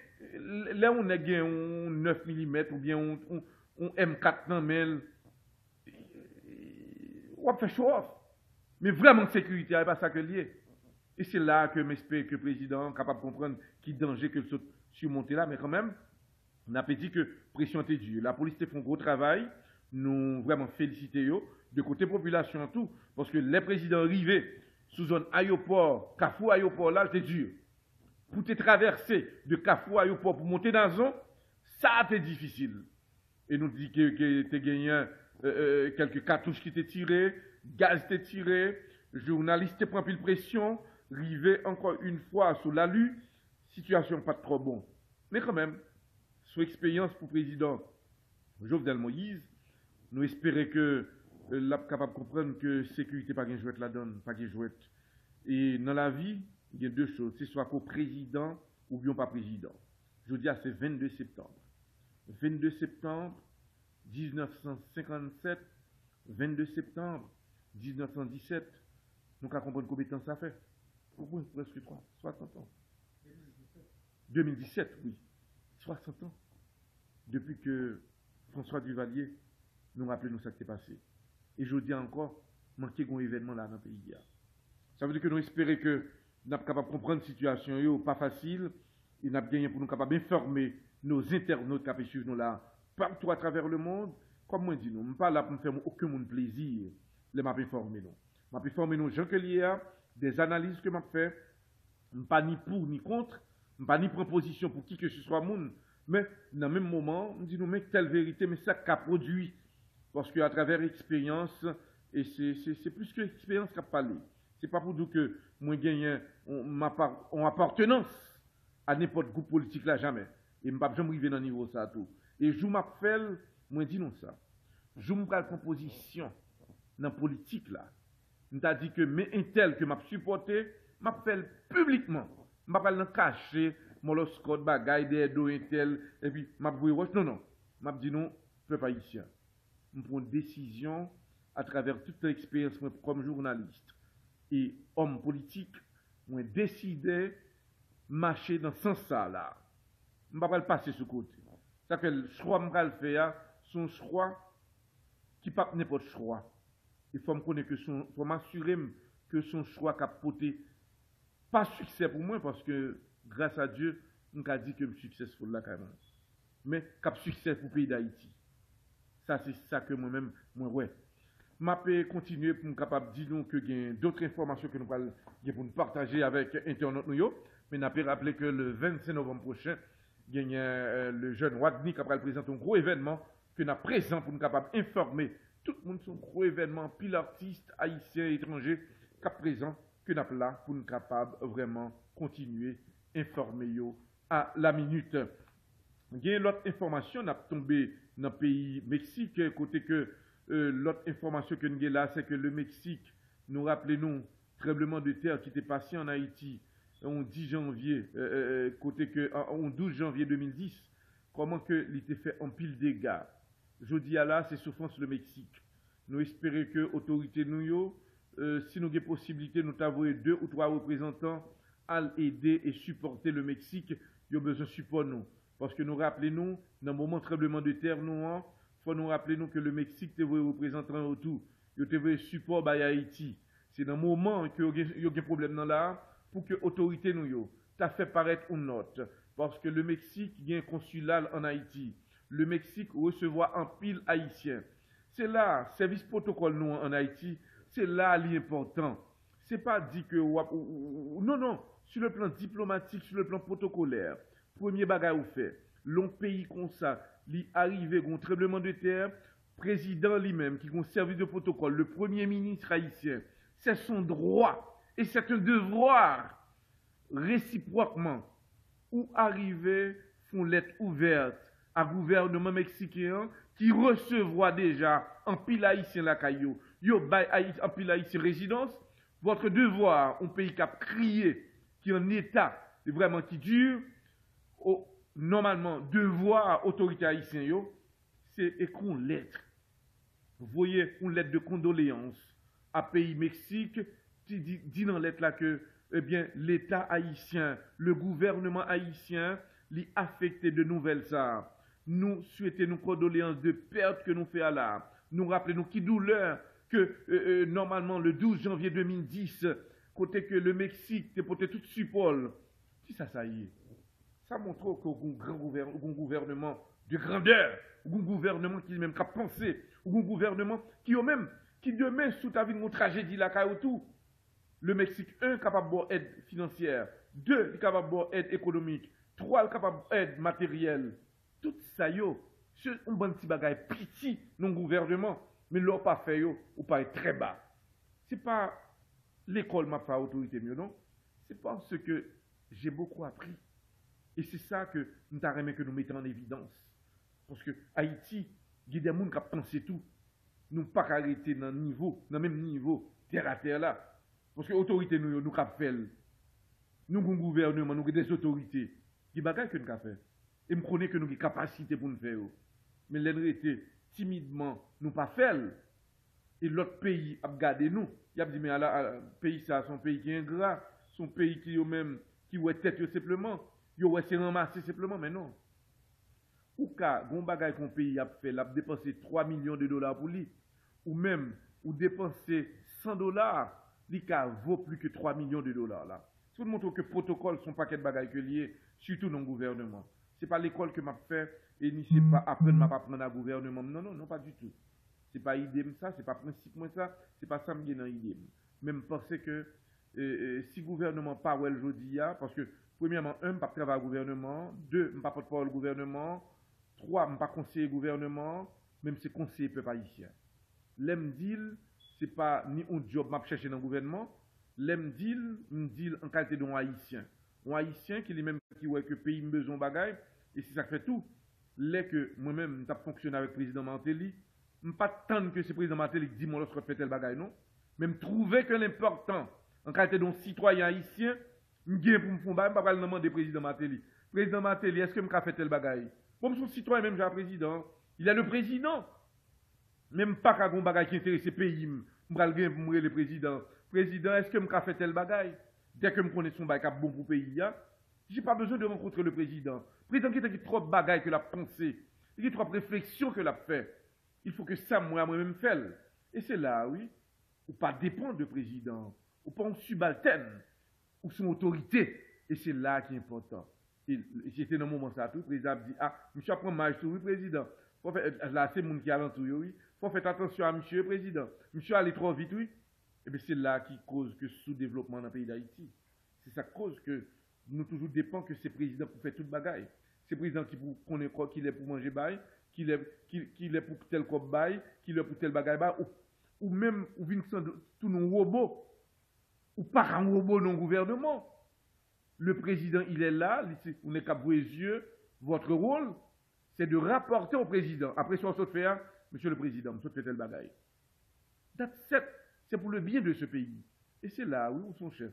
A: là, on a gagné un 9 mm ou bien un M4 dans mail. On va faire show off. Mais vraiment, sécurité, n'est pas ça que lié. Et c'est là que j'espère que le président est capable de comprendre qui danger que le surmonter là. Mais quand même, on a dit que pression était dure. La police a fait un gros travail. Nous vraiment féliciter de côté population tout. Parce que les présidents arrivés sous zone aéroport, Carrefour aéroport là, c'était dur. Pour te traverser de Carrefour aéroport pour monter dans la zone, ça a été difficile. Et nous dit que tu as gagné quelques cartouches qui étaient tirées, gaz était tiré, journaliste prend pile pression, rivé encore une fois sous l'alu, situation pas trop bon. Mais quand même, sous expérience pour le président Jovenel Moïse, nous espérons que l'a capable de comprendre que sécurité pas gain jouette la donne, pas gain jouette. Et dans la vie, il y a 2 choses, c'est soit qu'au président ou bien pas président. Je dis c'est 22 septembre. 22 septembre 1957, 22 septembre 1917, nous avons compris combien de temps ça fait. Pourquoi presque 60 ans. 2017, oui. 60 ans. Depuis que François Duvalier nous rappelle nous ça qui s'est passé. Et je dis encore, manquer un événement là dans le pays. Ça veut dire que nous espérons que nous sommes capables de comprendre la situation, pas facile, et nous avons gagné pour nous capables d'informer nos internautes qui suivent nous là partout à travers le monde. Comme moi dis nous, je ne suis pas là pour me faire aucun monde plaisir, les m'informer nous. Je m'informer nous, Jean Kellier, des analyses que je fais, je ne suis pas ni pour ni contre, je ne suis pas ni proposition pour qui que ce soit monde, mais dans le même moment, je dis nous, mais telle vérité, mais ça qu'a produit. Parce qu'à travers l'expérience, et c'est plus que l'expérience qui a parlé. Ce n'est pas pour dire que moi gagne en appartenance à n'importe groupe politique là, jamais. Et je ne vais pas jamais arriver dans le niveau ça tout. Et je m'appelle, moi dis non ça. Je me prends position dans la politique là. Je t'ai dit que mes intels que m'a supporté, m'appelle publiquement. Je m'appelle dans caché, mon scott bagaille des dos intel et puis m'a non. M'a dit non, peuple haïtien. Je prends une décision à travers toute l'expérience comme journaliste et homme politique, je décidé marcher dans ce sens-là. Je ne vais pas le passer ce côté. C'est que le choix que je vais faire, c'est un choix qui n'est pas n'importe choix. Il faut m'assurer que son choix a porté pas succès pour moi, parce que grâce à Dieu, on a dit que je suis successful là quand même. Mais cap succès pour le pays d'Haïti. Ça, c'est ça que moi-même, ouais. Je peux continuer pour me capable de dire que il y a d'autres informations que nous allons pour nous partager avec Internet. Mais je peux rappeler que le 25 novembre prochain, il y a le jeune Wadni qui va présenter un gros événement que nous avons présent pour nous capable d'informer tout le monde sur un gros événement, pile artistes, haïtiens et étrangers, qui présent que nous avons là pour nous capable vraiment continuer à informer à la minute. Il y a l'autre information, nous avons tombé dans le pays Mexique, côté que l'autre information que nous avons là, c'est que le Mexique, nous rappelons, tremblement de terre qui était passé en Haïti en 10 janvier, côté que en 12 janvier 2010, comment que il était fait en pile dégâts. Je dis à là, c'est souffrance le Mexique. Nous espérons que l'autorité nous, si nous avons possibilité, nous avons 2 ou 3 représentants à aider et supporter le Mexique, il y a besoin de support nous. Parce que nous rappelons, dans le moment de tremblement de terre, il faut nous rappeler que le Mexique te voit représentant autour. Il te voit support à Haïti. C'est dans le moment que il y a un problème dans là, pour que l'autorité nous t'a fait paraître une note. Parce que le Mexique y a un consulat en Haïti. Le Mexique recevoir un pile haïtien. C'est là, service protocole nous en Haïti, c'est là l'important. C'est pas dit que non, sur le plan diplomatique, sur le plan protocolaire. Premier bagage ou fait, long pays comme ça, li arrivé un tremblement de terre, président lui-même qui a un service de protocole, le premier ministre haïtien, c'est son droit et c'est un devoir réciproquement ou arriver font lettre ouverte à gouvernement mexicain qui recevra déjà en pile haïtien la caillou, yo bay en pile haïtien résidence, votre devoir, un pays qui a crié, qui est en état vraiment qui dure, normalement, devoir autorité haïtienne, c'est écrit une lettre. Vous voyez, une lettre de condoléances à pays Mexique, qui dit dans la lettre là que eh bien, l'État haïtien, le gouvernement haïtien, l'y affecté de nouvelles ça. Nous souhaitons nos condoléances de perte que nous faisons là. Nous rappelons qui douleur que normalement le 12 janvier 2010, côté que le Mexique déporté tout support. Qui ça y est? Ça montre qu'un grand gouvernement de grandeur, un gouvernement qui même a pensé, un gouvernement qui même qui demain sous ta vie une tragédie là tout. Le Mexique 1 capable d'aide financière, 2 capable d'aide économique, 3 capable d'aide matérielle. Tout ça yo, c'est un bon petit bagage petit non gouvernement, mais leur pas fait yo ou pas être très bas. C'est pas l'école m'a fait autorité mieux non, c'est parce que j'ai beaucoup appris. Et c'est ça que nous avons que nous mettons en évidence. Parce que Haïti, il y a des gens qui pensent tout. Nous pas arrêter dans le même niveau, terre à terre là. Parce que l'autorité nous avons fait. Nous avons un gouvernement, nous avons des autorités. Il y a des bagages que nous avons fait. Et nous connaissons que nous avons des capacités pour nous faire. Mais l'autorité, timidement, nous pas fait. Et l'autre pays a gardé nous. Il a dit, mais le pays, ça, son pays qui est ingrat, son pays qui est même, qui est tête simplement. Yo ouais c'est ramasser simplement mais non. Ou ka gon bagay qu'on pays a fait l'a dépenser 3 millions de dollars pour lui ou même ou dépenser 100 dollars, li ka vaut plus que 3 millions de dollars là. Ça montre que protocole son paquet de bagay que lié surtout dans le gouvernement. C'est pas l'école que m'a fait et ni c'est pas apprendre m'a pas prendre à gouvernement. Non, pas du tout. C'est pas idée ça, c'est pas principe moi ça, c'est pas ça me dans idée. Même penser que si gouvernement pas ouais aujourd'hui parce que premièrement, 1, je ne pas travailler au gouvernement. 2, je ne pas porte-parole au gouvernement. 3, je ne pas conseiller au gouvernement. Même si conseiller peuple haïtien. L'aime deal, ce n'est pas ni un job que je cherche dans le gouvernement. L'aime deal en qualité d'un haïtien. Un haïtien qui est même qui voit que le pays a besoin de bagaille. Et c'est ça qui fait tout. Là que moi-même, je fonctionne avec le président Martelly, je ne pas attendre que ce président Martelly dise moi lorsque je fais tel bagaille, non. Même trouver que l'important, en qualité d'un citoyen haïtien, je ne peux pas demander au président Martelly. Président Martelly, est-ce que je fait tel bagaille? Comme son citoyen, même j'ai un président. Il a le président. Même pas qu'à un bagaille qui intéresse le pays, je vais pour le président. Président, est-ce que je fait tel bagaille? Dès que je connais son bagaille bon pour le pays, je n'ai pas besoin de rencontrer le président. Le président qui a trop de bagaille que l'a pensé, il a trop de réflexion que l'a fait. Il faut que ça, moi-même, fasse. Et c'est là, oui, ou pas dépendre du président, ou pas un subalterne. Ou son autorité. Et c'est là qui est important. J'étais dans le moment ça tout, le président dit, monsieur prend mal sur le président. Là, c'est le monde qui a l'entour, oui. Faut faire attention à monsieur le président. Monsieur allait trop vite, oui. Et bien c'est là qui cause que sous-développement dans le pays d'Haïti. C'est ça cause que nous toujours dépend que c'est président pour faire toute bagaille. C'est président qui pour connaît quoi qu'il est pour manger bail, qu'il est pour tel cop bail, qu'il est pour tel bagaille bail, ou même ou vient tout nos robots. Ou pas un robot non gouvernement. Le président, il est là, on est qu'à les yeux. Votre rôle, c'est de rapporter au président. Après, si on se fait, monsieur le président, on se fait tel bagaille. C'est pour le bien de ce pays. Et c'est là, oui, où son chef.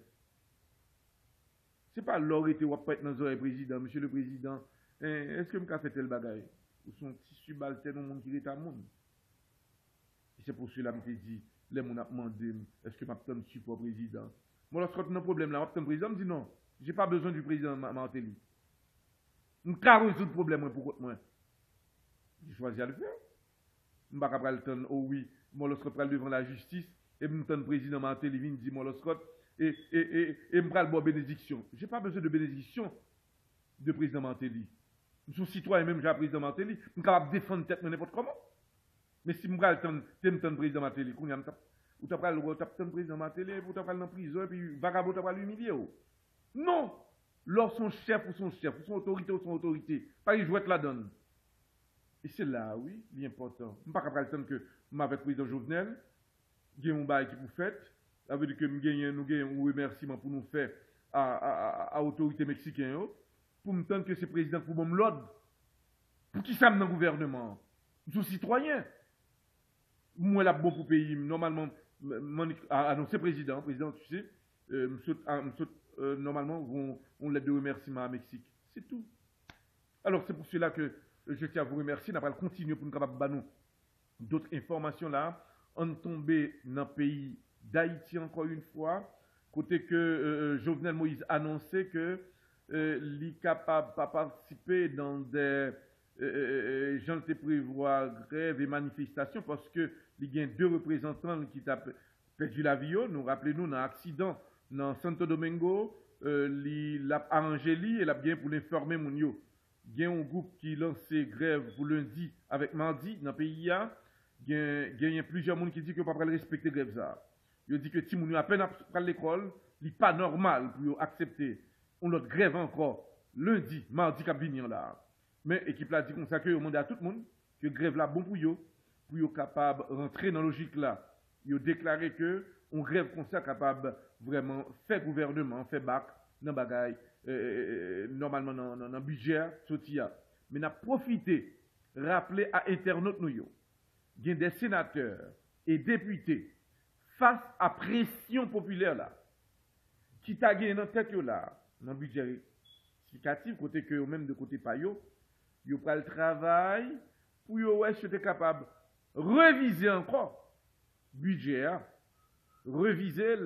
A: C'est pas l'autorité ou pas être dans le président, monsieur le président, est-ce que je fait tel bagaille? Ou son petit subalterne au monde qui est à monde. Et c'est pour cela que je dit, les gens ont demandé, est-ce que je vais support président? Moi, lorsque j'ai un problème là, je président me dit non, je n'ai pas besoin du président Martelly. Je ne peux pas résoudre le problème pour moi. J'ai choisi à le faire. Je ne peux pas le temps, oh oui, moi, lorsque je devant la justice, et je me le président Martelly, il me dit, moi, lorsque, et je me prends la bénédiction. Je n'ai pas besoin de bénédiction de président Martelly. Je suis citoyen, même j'ai un président Martelly, je suis capable de défendre tête n'importe comment. Mais si je prends le temps, président Martelly, ou tu as le président Martelly, ou tu as dans prison, et puis vagabond, tu as l'humilier. Non! Lors son chef ou son autorité, pas y jouer la donne. Et c'est là, oui, l'important. Je ne peux pas prendre le temps que avec le président Jovenel, il y a un bail qui vous fait, ça veut dire que nous gagnons un remerciement pour nous faire à l'autorité mexicaine, pour me tendre que c'est président pour me l'ordre. Pour qui ça dans le gouvernement? Je suis citoyen. Moi, là, bon pour le pays, normalement, annoncé président, tu sais, normalement, on l'aide de remerciement à Mexique. C'est tout. Alors, c'est pour cela que je tiens à vous remercier. Nous allons continuer pour nous capables d'autres informations là. On tombé dans le pays d'Haïti encore une fois. Côté que Jovenel Moïse annonçait que il est capable de participer dans des gens qui prévoient grève et manifestation parce que il y a deux représentants qui ont perdu la vie. Nous rappelons-nous dans un accident dans Santo Domingo, il a arrangé et il a bien pour l'informer mon yo. Il y a un groupe qui lance grève pour lundi avec mardi dans le pays. Il y a plusieurs personnes qui disent que ne pas respecter grève ça. Il dit que si moun à peine après l'école, il n'est pas normal pour accepter. On l'autre grève encore lundi, mardi qui venir là. Mais l'équipe là dit comme ça que demande à tout le monde que grève là bon pour yo capable de rentrer dans la logique là. Ils ont déclaré que on grève comme ça capable vraiment faire gouvernement, faire bac dans bagaille normalement dans budget sotia. Mais n'a profité rappeler à internautes nous yo. Il y a des sénateurs et députés face à pression populaire là, qui t'a gagné dans tête là, dans le budget significatif, côté que même de côté pas yo pris le travail pour yo être capable de réviser encore budget, réviser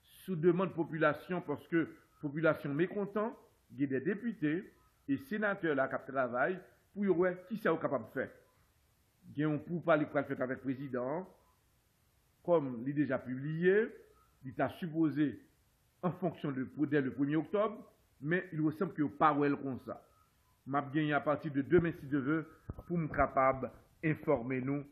A: sous demande population parce que population mécontent, il y a des députés et sénateurs là qui travaillent pour yo qui c'est capable de faire. Il y a un pour parler pour le faire avec le président. Comme il est déjà publié, il est supposé en fonction dès le 1er octobre, mais il ressemble que pas comme ça. Je vais gagner à partir de demain si je veux pour me capable d'informer nous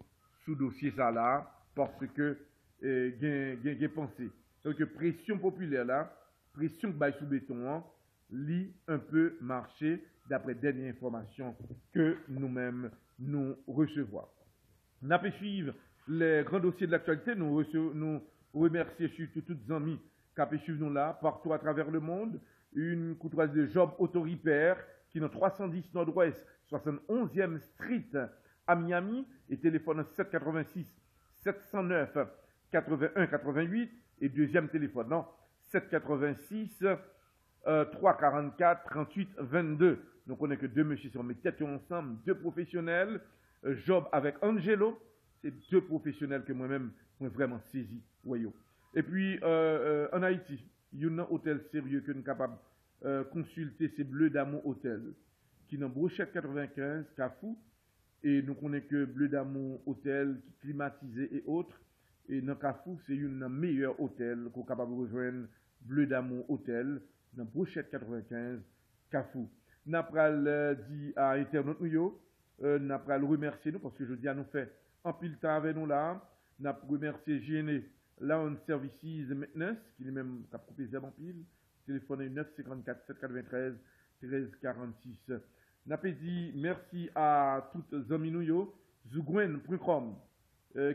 A: sur le dossier ça là, parce que j'ai pensé. Donc pression populaire là, pression que sous béton, lit un peu marché d'après dernière information que nous-mêmes nous recevons. Nous allons suivre les grands dossiers de l'actualité. Nous remercions surtout tous les amis qui ont suivi nous là, partout à travers le monde. Une courtoisie de Job Auto Repair, qui est dans 310 Nord-Ouest, 71e Street à Miami, et téléphone 786 709 81 88, et deuxième téléphone, non, 786 344 38 22. Donc on n'est que deux messieurs sur mes têtes ensemble, deux professionnels. Job avec Angelo, c'est deux professionnels que moi-même j'ai vraiment saisi. Et puis en Haïti, il y a un hôtel sérieux que nous sommes capables de consulter, c'est Bleu d'Amour Hôtel, qui est dans Brochette 95, Cafou. Et nous connaissons que Bleu d'Amour Hôtel, qui est climatisé et autres. Et dans Cafou, c'est un meilleur hôtel qu'on est capable de rejoindre, Bleu d'Amour Hôtel, dans Brochette 95, Cafou. Nous avons dit à Internet, nous avons remercié nous, parce que je dis à nous fait en pile temps avec nous là. Nous avons remercié GNE, Lawn Services Maintenance, qui est même qui a proposé en pile. Téléphone 954 793 1346. Nous avons dit merci à toutes les amis nous, Zougwen.com,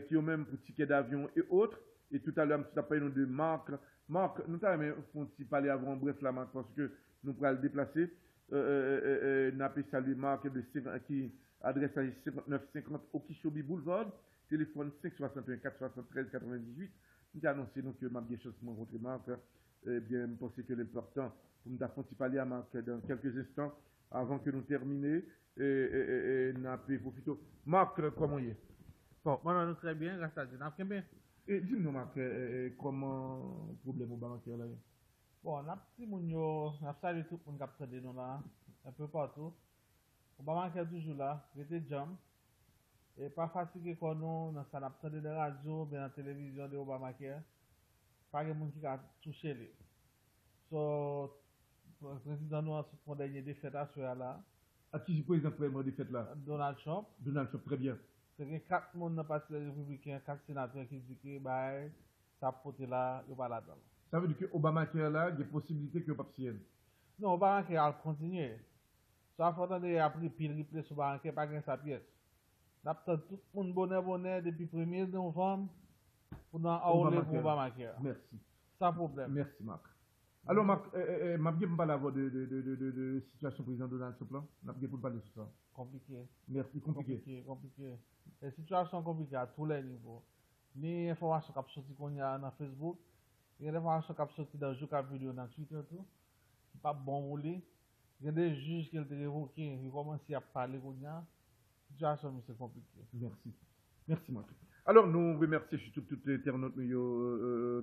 A: qui ont même pour ticket d'avion et autres. Et tout à l'heure, nous avons parlé de Marc. Marc, nous avons parlé avant, bref, la marque, parce que nous pourrons le déplacer. Nous avons salué Marc qui adresse à 5950 Okishobi Boulevard, téléphone 561 473 98. Nous avons annoncé que ma bien chose pour rencontrer Marc. Bien, je pense que l'important pour nous avons parler à Marc dans quelques instants avant que nous terminions. Nous avons profité. Marc, comment il est?
B: Bon, moi, très bien, grâce à Dieu. Bien.
A: Et dis-nous, Marc, comment le problème au bancaire là?
B: Bon, on a petit moun yo, on a salué tout le monde qui a prêté nous là, un peu partout. On va manquer toujours là, j'étais jam. Et pas fatigué comme nous, dans ça, on a prêté de radio, bien la télévision de Obamacare. Pas de monde qui a touché lui. So, le président nous a son dernier défaite à ce là.
A: À qui est le président vraiment défaite là?
B: Donald Trump.
A: Donald Trump, très bien.
B: C'est que 4 personnes dans le Parti républicain, 4 sénateurs qui disent que bah, ça porte là, il va là-dedans.
A: Ça veut dire que Obamacare là, il y a possibilité que le pape sienne.
B: Non, Obamacare a continué. Ça faut attendre à pris pile replay sur Obamacare, pas gain sa pièce. D'après tout le monde bonnet depuis 1er novembre pour nous enrôler pour Obamacare.
A: Merci.
B: Sans problème.
A: Merci Marc. Alors Marc, m'a bien parlé de situation président Donald Trump là. M'a bien pour parler de ça.
B: Compliqué.
A: Merci, compliqué.
B: Compliqué. Les situations compliquées à tous les niveaux. Les informations qui sont sorties dans Facebook, il y a des informations qui sont sorties dans le jeu vidéo dans Twitter tout. C'est pas bon pour lui. Il y a des juges qui ont été révoqués, ils commencent à parler, la situation est compliquée.
A: Merci. Merci, Marc. Alors, nous remercions surtout tout internaute, mais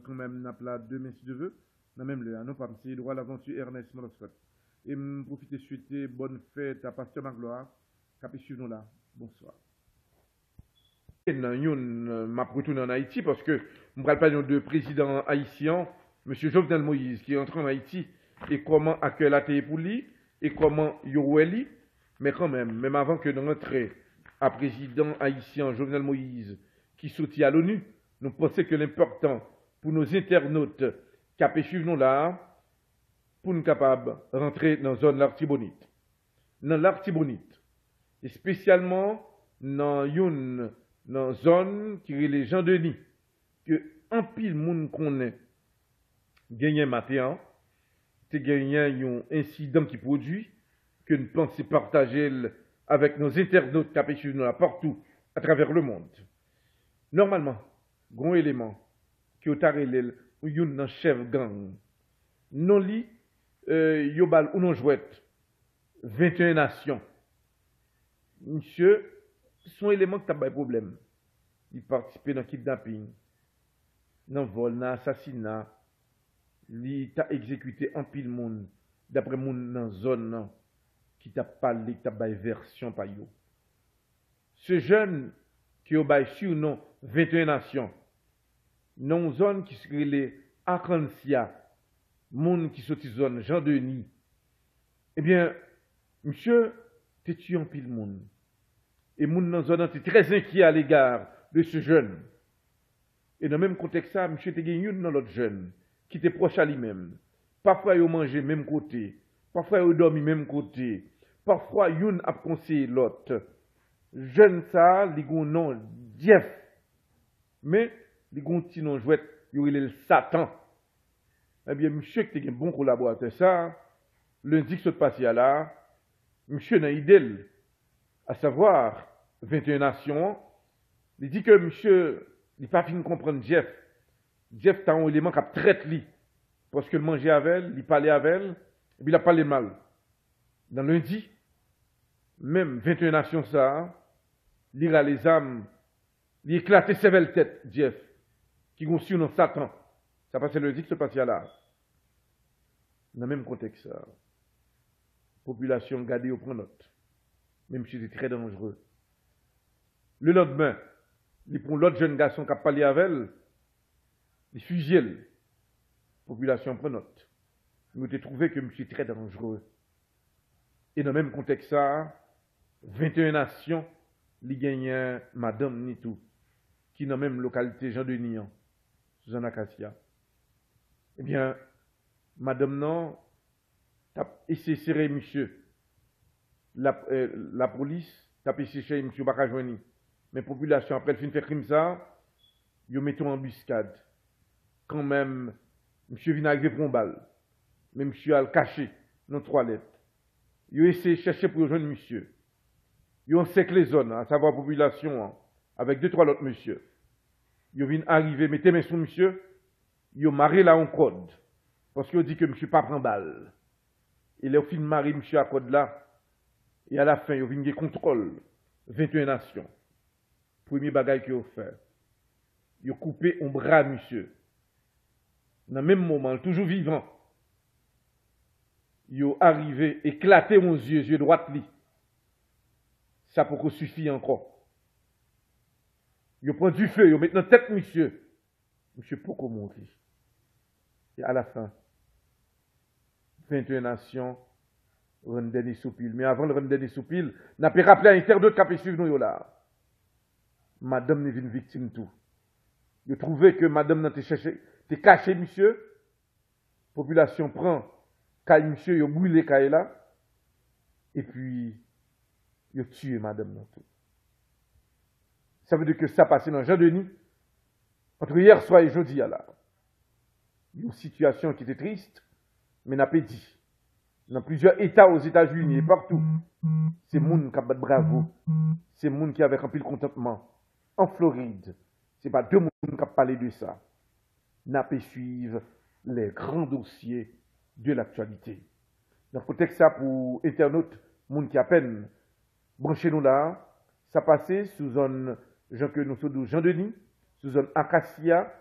A: quand même, n'a pas demain, si Dieu veut. N'a même le, non, pas, c'est droit à l'aventure Ernest Moloscott. Et profiter de souhaiter bonne fête à Pasteur Magloire, qui suivre nous là. Bonsoir. M'a retourné en Haïti parce que je me parle de président haïtien, M. Jovenel Moïse, qui est entré en Haïti, et comment accueillir la terre pour lui, et comment il mais quand même avant que nous rentrions à président haïtien Jovenel Moïse, qui soutient à l'ONU, nous pensons que l'important pour nos internautes qui ont suivre nous là, pour nous capables de rentrer dans la zone l'Artibonite. Dans l'Artibonite, et spécialement dans une zone qui est les gens de Denis, que un pile monde connaît, gagné matin, c'est gagné un incident qui produit, que nous pensons partager avec nos internautes qui ont suivre nous là partout à travers le monde. Normalement, grand élément qui est taré ou yon chef gang, non li yobal ou non jouette 21 nations. Monsieur, son élément qui a pas de problème. Il participe dans le kidnapping, dans le vol, dans l'assassinat. Il a exécuté un pile monde, d'après monde dans la zone qui t'a parlé, qui t'a pas version par yo. Ce jeune qui a sur non 21 nations, dans une zone qui serait les Akansia, monde qui sont zone Jean-Denis, eh bien, monsieur, t'es tué en pile monde. Et moun dans zone est très inquiet à l'égard de ce jeune. Et dans le même contexte, ça, monsieur te gagné dans l'autre jeune, qui était proche à lui-même. Parfois, il mangé même côté. Parfois, il dormi même côté. Parfois, il a conseillé l'autre. Jeune ça, il a non, Jeff. Mais, il a un petit nom jouet, il est le Satan. Eh bien, monsieur qui est un bon collaborateur, ça, lundi qui se passe là, monsieur n'a idée, à savoir 21 nations, il dit que monsieur, il n'a pas fini de comprendre Jeff. Jeff, t'as un élément qui traite lui. Parce que le manger avec elle, il parlait avec elle, et puis il a parlé mal. Dans lundi, même 21 nations, ça, il a les âmes, il éclatait ses belles têtes, Jeff, qui ont su dans Satan. Ça passe lundi qui se passe là. Dans le même contexte, ça. Population gardée au point note. Même si c'est très dangereux. Le lendemain, il prend l'autre jeune garçon qui a parlé avec elle, il fusille. Population prend note. Nous avons trouvé que c'est très dangereux. Et dans le même contexte, ça, 21 nations, il gagne Madame Nitou, qui est dans la même localité Jean-Denis, Suzanne Acacia. Eh bien, Madame non, a essayé de serrer monsieur. La police, a essayé de serrer monsieur Bakajouani. Mais la population, après le fin de faire crime ça, ils mettent en embuscade. Quand même, monsieur vient arriver pour une balle. Mais monsieur a le caché dans la toilette. Ils ont essayé de chercher pour rejoindre monsieur. Ils ont séclé les zones, à savoir la population, avec 2-3 autres monsieur. Ils viennent arriver, mettez main sur monsieur, ils ont marré là en code. Parce qu'ils ont dit que monsieur pas prend balle. Et les filles marré monsieur à code là. Et à la fin, ils viennent contrôle 21 nations. Premier bagage qu'ils ont fait. Ils ont coupé un bras monsieur. Dans le même moment, toujours vivant. Ils ont arrivé, éclaté mon yeux droit li. Ça pour qu'on suffit encore. Ils ont pris du feu, ils ont mis dans la tête monsieur. Monsieur pourquoi monter? Et à la fin, 21 nations, rendre dernier soupil. Mais avant de rendre dernier soupil, n'a pas rappelé à internaute qui a suivre nous là. Madame n'est une victime tout. Ils ont trouvé que madame n'a t'es caché monsieur. Population prend caille monsieur, ils ont brûlé caille là. Et puis, ils ont tué madame dans tout. Ça veut dire que ça passé dans Jean-Denis, entre hier soir et jeudi là. Une situation qui était triste, mais n'a pas dit. Dans plusieurs États aux États-Unis et partout, c'est moun qui a battu bravo. C'est moun qui avait rempli le contentement. En Floride, c'est pas deux moun qui a parlé de ça. N'a pas suivre les grands dossiers de l'actualité. Dans le contexte ça pour internautes, monde qui à peine branché nous là, ça passait sous zone Jean que nous sommes Jean Denis, sous zone Acacia,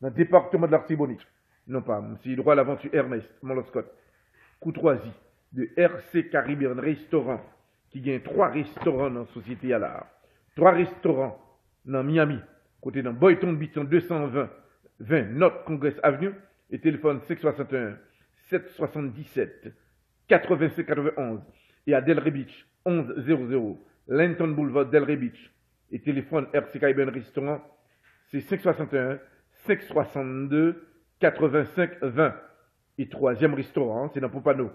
A: dans le département de l'Artibonite. Non pas, c'est droit à l'aventure Ernest, Molot Scott, Courtoisie, de RC Caribbean Restaurant, qui gagne 3 restaurants dans la société à l'art. 3 restaurants dans Miami, côté dans Boynton Beach 220 North Congress Avenue, et téléphone 561 777 85 91, et à Delray Beach 1100 Linton Boulevard Delray Beach, et téléphone RC Caribbean Restaurant, c'est 561 562 85 20. Et 3e restaurant, c'est dans Pompano,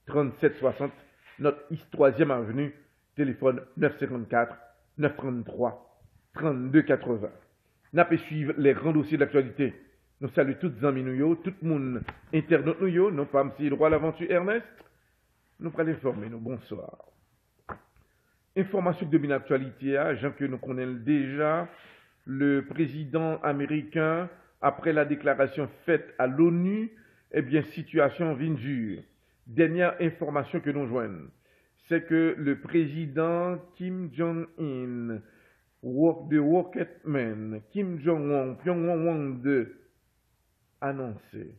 A: 3760 notre East 3e avenue, téléphone 954 933 32 80. N'a pas suivre les grands dossiers d'actualité. Nous saluons tous les amis, tout le monde internaute, nous pas M. droit à l'aventure Ernest. Nous allons informer, nous bonsoir. Information de l'actualité, gens que nous connaissons déjà, le président américain, après la déclaration faite à l'ONU, eh bien, situation vient dure. Dernière information que nous joignons, c'est que le président Kim Jong-un, de Rocketman, Kim Jong-un, Pyongyang 2, annoncé.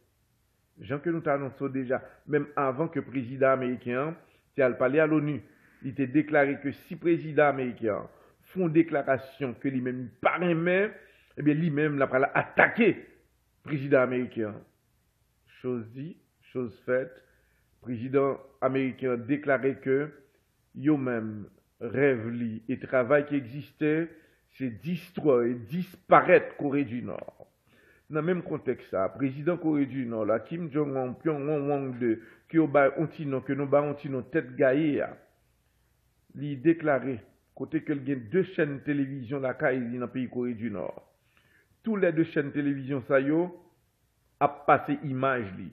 A: Jean que nous t'annonçons déjà, même avant que le président américain, t'ait parlé à l'ONU, il était déclaré que si le président américain font déclaration que lui-même pas aimé, eh bien, lui-même l'a attaqué le président américain. Chose dit, chose faite, le président américain déclaré que yo même rêve li et travail qui existait, c'est distraire, disparaître Corée du Nord. Dans le même contexte, le président Corée du Nord, là, Kim Jong-un, Pyongyang 2, que nous avons tête gaillée, il déclaré, côté que il y a 2 chaînes de télévision là, dans le pays Corée du Nord. Tous les 2 chaînes de télévision, ça yo, a passé image li.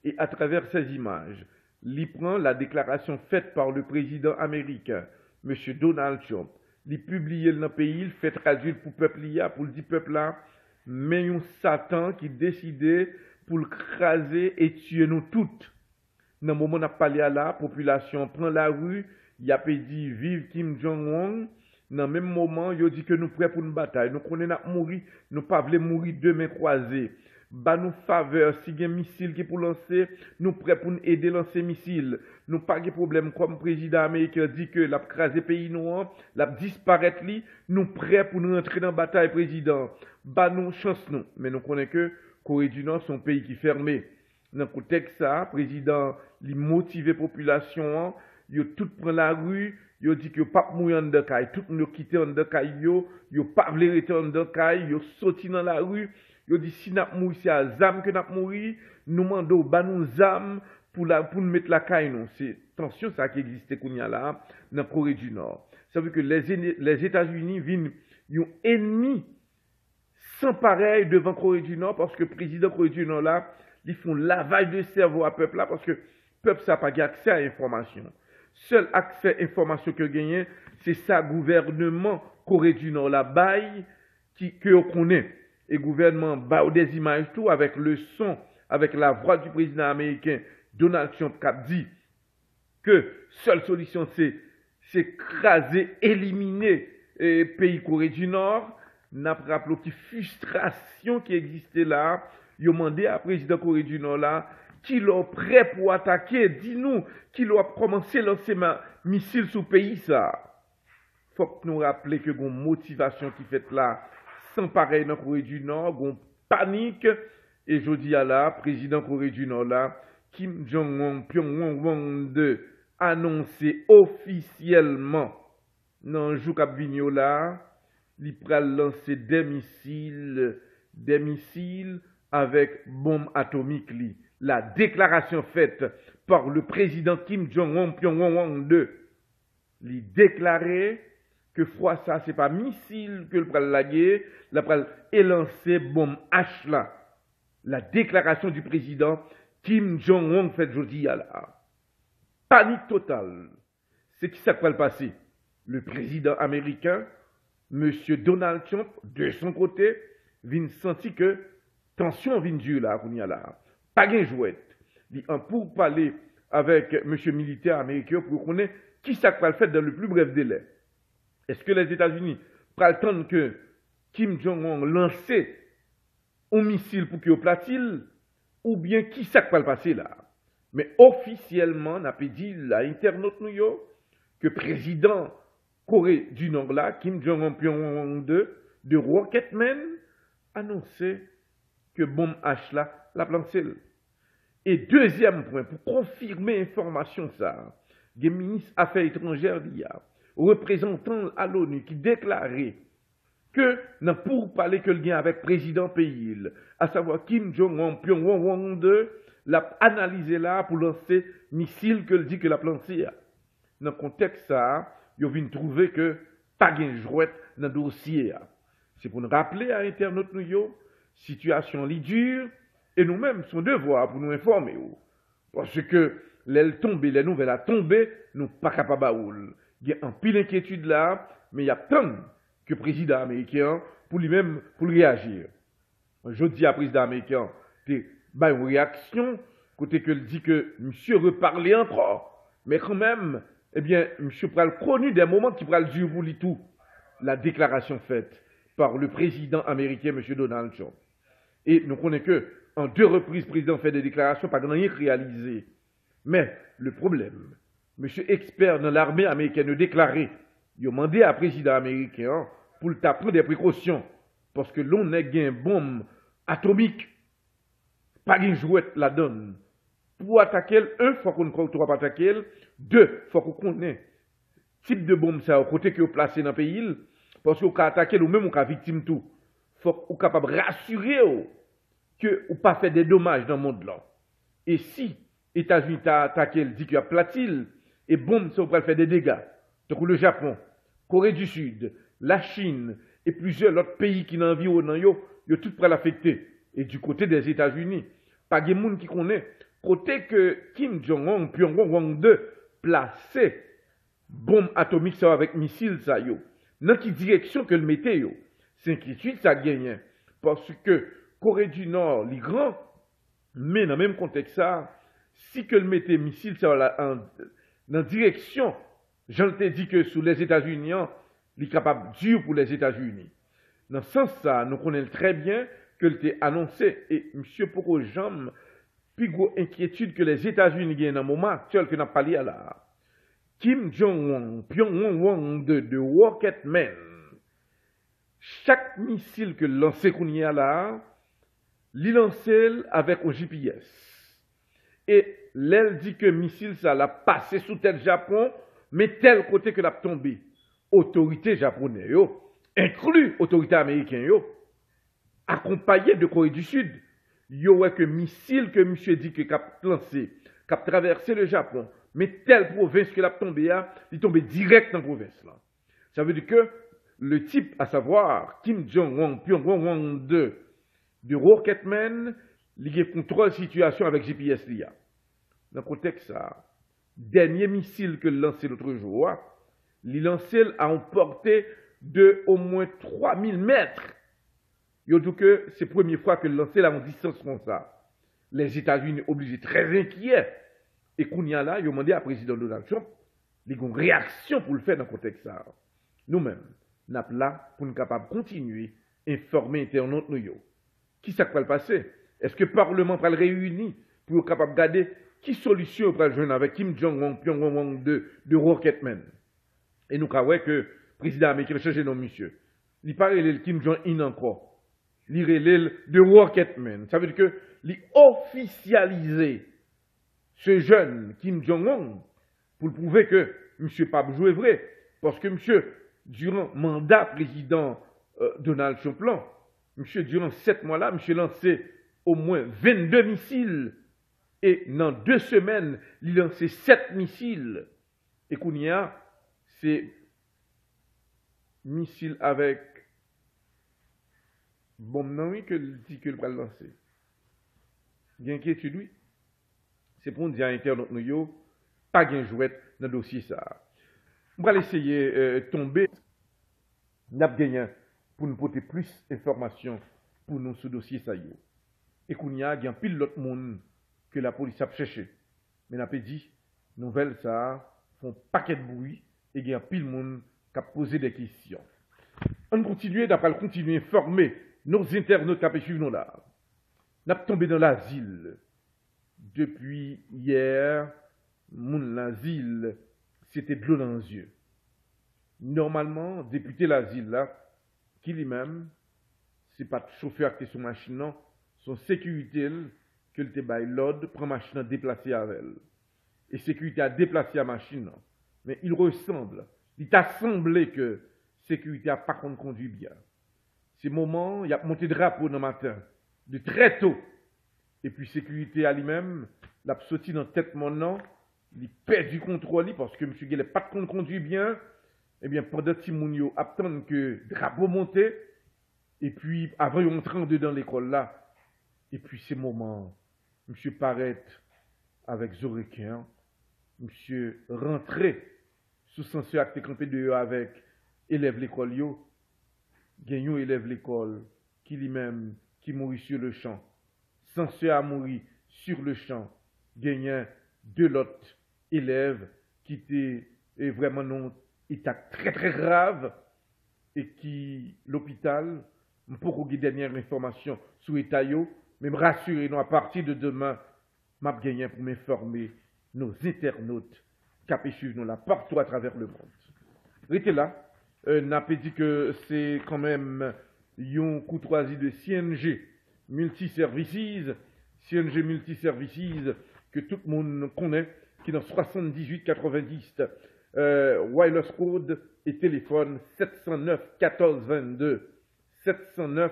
A: Et à travers ces images, il prend la déclaration faite par le président américain, M. Donald Trump. Il publie dans le pays, il fait traduire pour le peuple, pour le dit peuple là, mais un Satan qui décidait pour le craser et tuer nous toutes. Dans le moment où on a parlé à la population, prend la rue, il a dit vive Kim Jong-un. Dans le même moment, il a dit que nous sommes prêts pour une bataille. Nous connaissons mourir, nous ne pouvons pas mourir deux mains croisées. Bah nous faveur, si il y a un missile qui pour lancer, nous prêts pour aider à lancer missile. Nous pas de problème comme le président américain dit que l'a crasé pays noir, l'a disparaître nous prêts pour nous entrer dans la bataille président. Bah nous chance nous, mais nous connaissons que Corée du Nord c'est un pays qui est fermé. Dans le contexte ça, président li motiver population, yo tout prend la rue, yo dit que pas mourir en dedans, tout nous quitter en dedans yo pas vle rester en dedans, yo sorti dans la rue. Yo dit si n'a mouri c'est à zam que n'a mouri, nous mando ba nous zam pour nous mettre la caille non, c'est tension ça qui existait kounya là dans Corée du Nord. Ça veut que les États-Unis viennent un ennemi sans pareil devant Corée du Nord parce que le président Corée du Nord là, ils font lavage de cerveau à peuple là parce que peuple ça pas accès à l'information. Seul accès à information que gagné, c'est ça gouvernement Corée du Nord là bail que on connaît. Et le gouvernement bat des images tout avec le son, avec la voix du président américain Donald Trump qui a dit que seule solution c'est craser, éliminer le pays Corée du Nord. N'a pas rappelé qui frustration qui existait là. Il a demandé à président Corée du Nord là qui est prêt pour attaquer. Dis-nous qui a commencé à lancer missile sur le pays ça. Faut que nous rappelions que une motivation qui fait là sans pareil dans la Corée du Nord, on panique, et je dis à la président Corée du Nord là, Kim Jong-un, Pyongyang 2, annoncé officiellement, dans le jour Vigno là, il pral lancer des missiles avec bombe atomique li. La déclaration faite par le président Kim Jong-un, Pyongyang 2, il déclaré que fois ça, c'est pas missile que le pral laguer, la pral élancer bombe H là. La déclaration du président Kim Jong-un fait jeudi à la panique totale. C'est qui ça va le passer? Le président américain, monsieur Donald Trump, de son côté, vient sentir que tension vient dure là, qu'on y a là. Pas gain jouette. Pour parler avec monsieur militaire américain pour connaître qui ça va le faire dans le plus bref délai. Est-ce que les États-Unis prennent le temps que Kim Jong-un lance un missile pour qu'il platil ou bien qui ça va le passer là? Mais officiellement, on a dit à l'internaute New York que le président Corée du Nord là, Kim Jong-un Pyongyang 2 de Rocketman, annonçait que bombe H là, la lancé. Et deuxième point, pour confirmer l'information ça, le ministre Affaires étrangères d'IA, représentant à l'ONU qui déclarait que non pour parler que le lien avec le président pays, à savoir Kim Jong-un Pyongyang 2, l'a analysé là pour lancer missile que le dit que la lancé. Dans le contexte ça, ils viennent trouver que pas de jouette dans le dossier. C'est pour nous rappeler à l'internaute nous, situation li dure, et nous-mêmes, son devoir pour nous informer. Parce que les nouvelles à tomber, nous pas capables de baoul. Il y a un pile d'inquiétude là, mais il y a tant que le président américain pour lui-même pour réagir. Je dis à le président américain, c'est une réaction, côté que dit que monsieur reparler encore, mais quand même, eh bien, monsieur pral connu des moments qui pral dur pour lui tout, la déclaration faite par le président américain, monsieur Donald Trump. Et nous connaissons que, en 2 reprises, le président fait des déclarations, pas rien réalisé. Mais, le problème, monsieur expert dans l'armée américaine a déclaré, il a demandé à président américain pour le prendre des précautions, parce que l'on a une bombe atomique, pas une jouette la donne. Pour attaquer, il faut qu'on ne peut pas attaquer, 2, il faut qu'on connaisse type de bombe ça, au côté que vous placez dans le pays, parce que vous pouvez attaquer ou même vous pouvez victime tout. Il faut qu'on soit capable de rassurer que vous pas fait des dommages dans le monde là. Et si les États-Unis t'a attaqué, dit qu'il y a platil, et bombe ça, vous pouvez faire des dégâts. Donc le Japon, Corée du Sud, la Chine et plusieurs autres pays qui l'environnent, ils ont tout prêt l'affecter. Et du côté des États-Unis, pas de monde qui connaît, côté que Kim Jong-un, Pyongyang 2, placé bombe atomique ça avec missile ça yo. Dans quelle direction que le mettait yo? C'est inquiétude ça gagne. Parce que Corée du Nord, les grands, mais dans le même contexte ça, si que le mettait missile ça dans direction, j'en t'ai dit que sous les États-Unis, il est capable dur pour les États-Unis. Dans ce sens ça, nous connaissons très bien que l'était annoncé et M. Poko Jam, plus gros inquiétude que les États-Unis gagnent dans le moment actuel que nous avons parlé là. Kim Jong-un, Pyongyang de Rocketman, chaque missile que lancé qu'on y a là, il lance avec un GPS. Et l'aile dit que missile ça l'a passé sous tel Japon, mais tel côté que l'a tombé. Autorité japonaise, inclus autorité américaine, accompagné de Corée du Sud, yo ouais que missile que monsieur dit que cap lancé, cap traversé le Japon, mais telle province que l'a tombé il tombé direct dans la province là. Ça veut dire que le type, à savoir Kim Jong-un, Pyongyang 2 de Rocketman, il contrôle la situation avec GPS l'IA. Dans le contexte ça, dernier missile que lancé l'autre jour, il lancé à une portée de au moins 3000 mètres. Il dit que c'est la première fois que le lancé à une distance comme ça. Les États-Unis obligés très inquiets. Et qu'on y a là, ils ont demandé à président Donald Trump, ils ont une réaction pour le faire dans le contexte ça. Nous-mêmes, nous sommes là pour nous capables de continuer à informer internautes nous. Qui ça va le passer? Est-ce que le Parlement va le réunir pour être capable de garder qui solution va le joindre avec Kim Jong-un, Pyongyang de Rocketman? Et nous avons que le président américain a changé de monsieur. Il parle de Kim Jong-un encore. Il relève de Rocketman. Ça veut dire que il officialisé ce jeune Kim Jong-un pour prouver que monsieur pas joué vrai. Parce que monsieur, durant le mandat président Donald Trump, monsieur, durant 7 mois-là, monsieur lancé au moins 22 missiles. Et dans 2 semaines, il a lancé 7 missiles. Et qu'on y a, c'est missiles avec bombe non oui que le dit que le va lancer. Il y a inquiétude, oui. C'est pour nous dire à l'internaute nous, pas de jouette dans le dossier ça. On va essayer de tomber. Nous avons gagné pour nous porter plus d'informations pour nous sur le dossier ça. Et qu'on y a un pile l'autre monde que la police a cherché. mais n'a pas dit, nouvelle ça, font paquet de bruit, et il y a pile monde qui a posé des questions. On continue, d'après continuer à former nos internautes qui ont suivi nous là. N'a pas tombé dans l'asile. Depuis hier, mon asile, c'était de l'eau dans les yeux. Normalement, député l'asile là, qui lui-même, c'est pas de chauffeur qui est sur machine, non, son sécurité, que le bail l'ordre, prend machine déplacée avec elle. Et sécurité a déplacé la machine, non. Mais il ressemble, il t'a semblé que sécurité a pas conduit bien. Ces moments, il a monté drapeau dans le matin, de très tôt. Et puis sécurité à lui-même, l'a sauté dans tête mon nom, il perd du contrôle parce que M. Guelet pas de conduit bien. Eh bien, pendant que Timounio attend que drapeau monte, et puis avant de rentrer en dedans l'école là, et puis ces moments, M. Paraît avec Zorequin, M. rentré sous censure acte campé de avec élève l'école yo, gagnons élève l'école qui lui-même qui mourit sur le champ. Censure a mouru sur le champ, gagnant deux l'autre élèves qui étaient vraiment non état très très grave et qui l'hôpital pour qu'on ait dernière information sur l'état yo, mais me rassurer nous à partir de demain m'a gagné pour m'informer nos internautes qui suivent nous là partout à travers le monde. Restez là, n'a pas dit que c'est quand même une courtoisie de CNG Multiservices, CNG Multiservices que tout le monde connaît, qui est dans 7890 wireless code et téléphone 709 14 22 709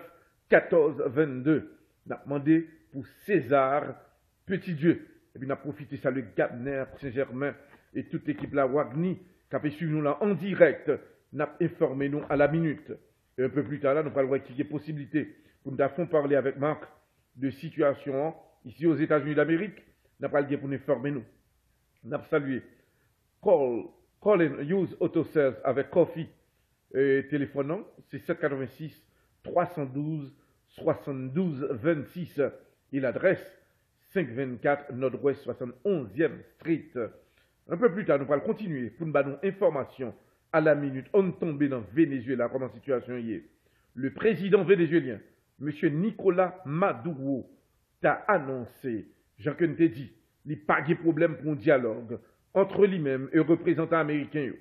A: 14 22. On a demandé pour César Petit Dieu. Et puis on a profité ça le Gabner, Saint-Germain et toute l'équipe la Wagny qui a fait suivre nous là en direct. On a informé nous à la minute. Et un peu plus tard là, nous allons voir qu'il y a possibilité pour nous avons parlé avec Marc de situation ici aux États-Unis d'Amérique. Nous avons parlé pour nous informer nous. On a salué Call and Use Auto Sales avec Coffee téléphonant, c'est 786 312 72 26 et l'adresse 524 Nord-Ouest 71e Street. Un peu plus tard, nous allons continuer pour nous donner information à la minute. On tombe dans Venezuela, comment la situation y est. Le président vénézuélien, M. Nicolas Maduro, t'a annoncé, Jean-Claude t'a dit, il n'y a pas de problème pour un dialogue entre lui-même et le représentant américain.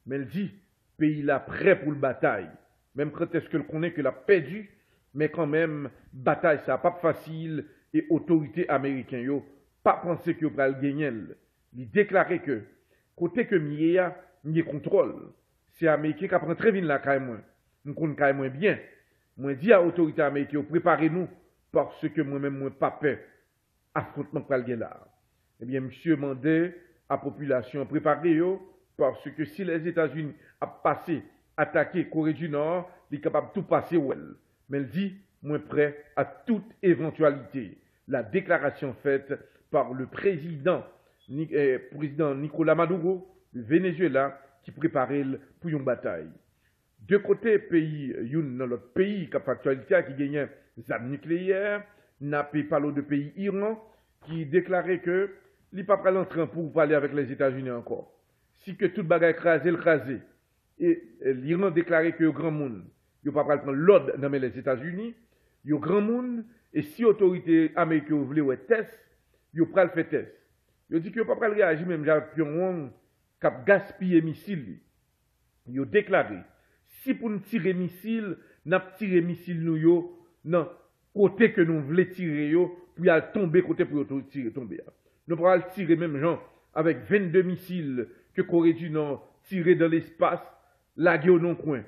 A: Mais il dit, pays là prêt pour la bataille. Même quand est-ce que le connaît que l'a perdu, mais quand même, bataille, ça pas facile, et autorité américaine, pas penser que va le gagner. Il déclarait que, côté que mieux contrôle, c'est américain qui apprend très vite la caille moins. Nous connaissons caille moins bien. Moi dis à l'autorité américaine, préparez-nous, parce que moi-même, moi pas peur, affrontement pour le là. Eh bien, monsieur mandé à la population, préparez-vous, parce que si les États-Unis a passé, attaqué Corée du Nord, il est capable de tout passer où elle. Mais il dit, moi prêt à toute éventualité. La déclaration faite par le président Nicolas Maduro, du Venezuela, qui préparait pour une bataille. De côté, pays, dans l'autre pays qui a actualité, qui gagne des armes nucléaires, n'a pas parlé de pays Iran, qui déclarait que il n'est pas prêt à l'entrer pour parler avec les États-Unis encore. Si que toute bagarre écrasé, et l'Iran déclarait que le grand monde, il n'est pas prêt à prendre l'ordre dans les États-Unis, il y a grand monde, et si l'autorité américaine voulait un test, il n'est pas prêt à faire test. Il dit qu'il n'est pas prêt à réagir, même Japon Pyongyang, qui a gaspillé missiles. Il a déclaré, si pour nous tirer missiles, nous tiré missiles nous, non, côté que nous voulons tirer, puis à tomber côté pour tirer tomber. Nous pourrons tirer même genre avec 22 missiles que Corée du Nord tiré dans l'espace, lagué au non-coin.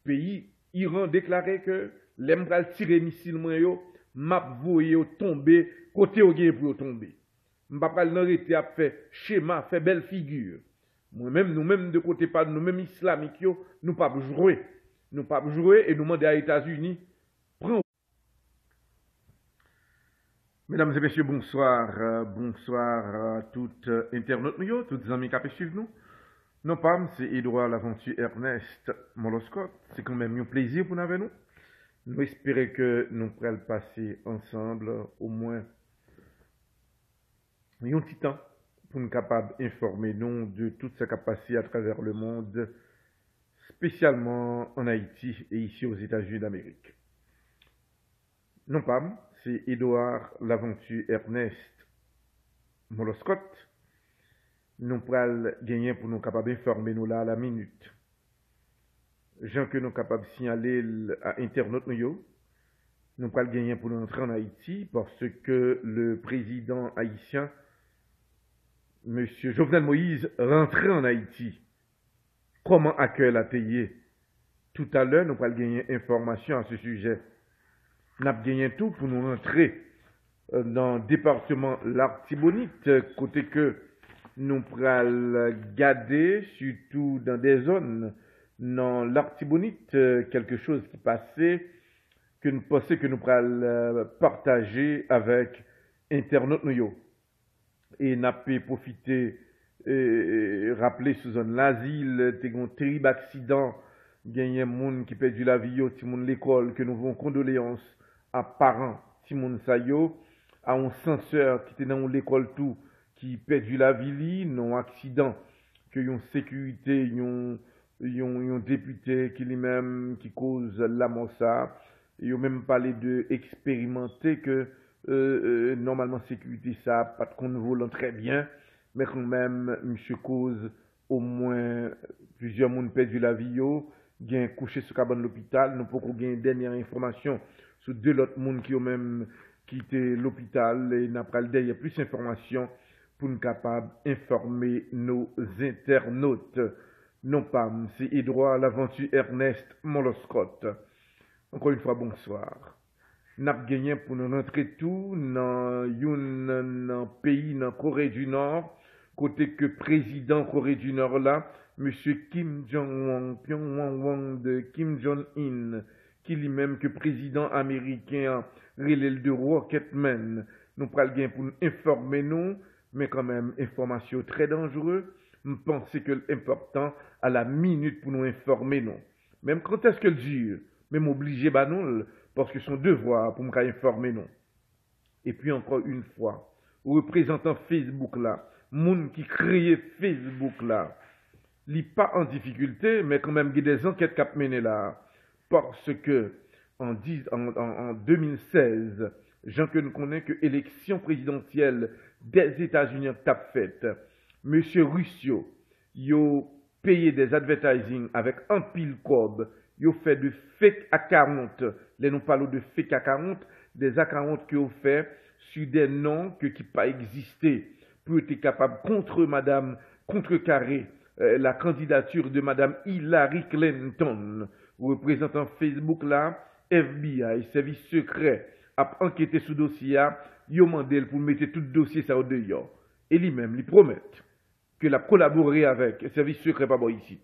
A: Pays, Iran déclaré que l'embral tirer missiles moyen, m'a voyé tomber côté au gain pour tomber. M'pa pas l'arrêter à faire schéma, faire belle figure. Moi-même, nous-mêmes de côté pas nous-mêmes islamiques, nous pas jouer. Nous pas jouer et nous demander à États-Unis, prends. Mesdames et messieurs, bonsoir. Bonsoir à toutes internautes, toutes les amis qui suivent nous. Non pas, c'est Edouard l'Aventure Ernest Moloscott. C'est quand même un plaisir pour nous avec nous. Nous espérons que nous pourrons passer ensemble au moins un petit temps pour nous capables d'informer nous de toutes ces capacités à travers le monde, spécialement en Haïti et ici aux États-Unis d'Amérique. Non pas, c'est Édouard Laventure Ernest Moloscott. Nous pral gagner pour nous capables d'informer nous là à la minute. Gens que nous capables de signaler à Internet nous pral gagner pour nous entrer en Haïti parce que le président haïtien M. Jovenel Moïse rentrait en Haïti. Comment accueille la payé? Tout à l'heure, nous allons gagner information à ce sujet. Nous avons gagné tout pour nous rentrer dans le département l'Artibonite, côté que nous allons garder, surtout dans des zones, dans l'Artibonite, quelque chose qui passait, que nous pensons que nous allons partager avec Internet nous. Et n'a pas profité rappeler sous zone l'asile, t'es un terrible accident, gagné un monde qui perdu la vie, ti monde l'école, que nous avons condoléances à parents, ti monde sa yo, à un censeur qui était dans l'école tout, qui perdu la vie, non accident, que yon sécurité, yon député qui lui-même, qui cause la mort ça, yon même parlé de expérimenter que normalement sécurité ça pas de compte volant très bien mais quand même monsieur cause au moins plusieurs monde perdu la vie yo gain couché sur cabane l'hôpital nous pas gain dernière information sur deux autres monde qui ont même quitté l'hôpital et n'a pas derrière plus d'informations pour nous capable informer nos internautes non pas c'est Édouard Laventure Ernest Moloscott. Encore une fois bonsoir. N'a gagné pour nous rentrer tout dans un pays, dans Corée du Nord, côté que président Corée du Nord là, monsieur Kim Jong-un, Pyongyang de Kim Jong-un, qui lui-même que président américain, relève de Rocketman, nous pral gagner pour nous informer nous, mais quand même information très dangereuse. Je pense que l'important à la minute pour nous informer nous. Même quand est-ce que le Dieu, même obligé bah nous parce que son devoir pour me informer nous. Et puis encore une fois, représentant Facebook là, moun qui crée Facebook là, li pas en difficulté, mais quand même il y a des enquêtes qui mené là, parce que en 2016, gens que nous connaissons que élection présidentielle des États-Unis tap faite, monsieur Ruscio, yo payé des advertising avec un pile cob. Yo fait de fake A40, les nous parlons de fake A40, des A40 que vous fait sur des noms qui pas existé pour être capable contrecarrer la candidature de madame Hillary Clinton, représentant Facebook là, FBI, service secret, a enquêté sur dossier, yo mandé pour mettre tout dossier ça au dehors. Et lui-même, lui promet que la collaborer avec service secret pas bon ici.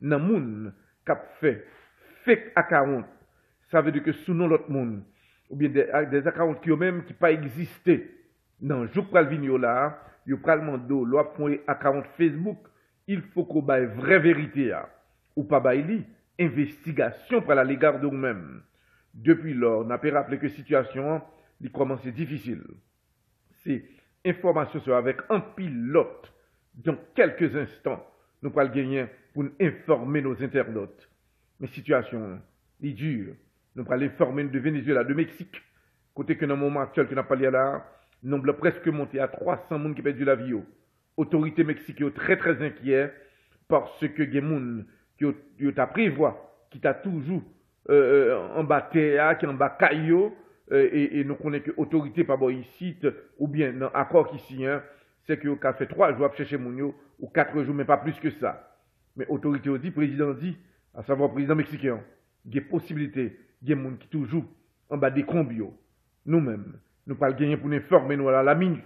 A: Nan moun cap fait fake A40, ça veut dire que sous nom l'autre monde, ou bien des A40 qui ont même qui pas existé. Non, je pral vigno là, je pral mando, l'op font A40 Facebook, il faut qu'on baille vraie vérité ou pas baille investigation par l'égard de nous-mêmes. Depuis lors, on a pu rappeler que la situation il commence difficile. C'est information sur avec un pilote dans quelques instants, nous pral gagner pour nous informer nos internautes. Mais situation est dure. Nous allons informer de Venezuela, de Mexique. Côté que dans le moment actuel que nous parlé là, nombre presque monté à 300 personnes qui perdent la vie. Autorités mexicaines très très inquiètes parce que les gens qui t'a prévoit, qui t'a toujours en bas terre, qui en bas caillou, et nous connaissons que l'autorité pas bon ici, ou bien dans l'accord ici, c'est que vous avez fait 3 jours à chercher mon ou 4 jours, mais pas plus que ça. Mais l'autorité dit, le président dit, à savoir le président mexicain, il y a des possibilités, il y a des gens qui toujours en bas des combios. Nous-mêmes, nous ne pouvons pas gagner pour nous informer nous à la minute.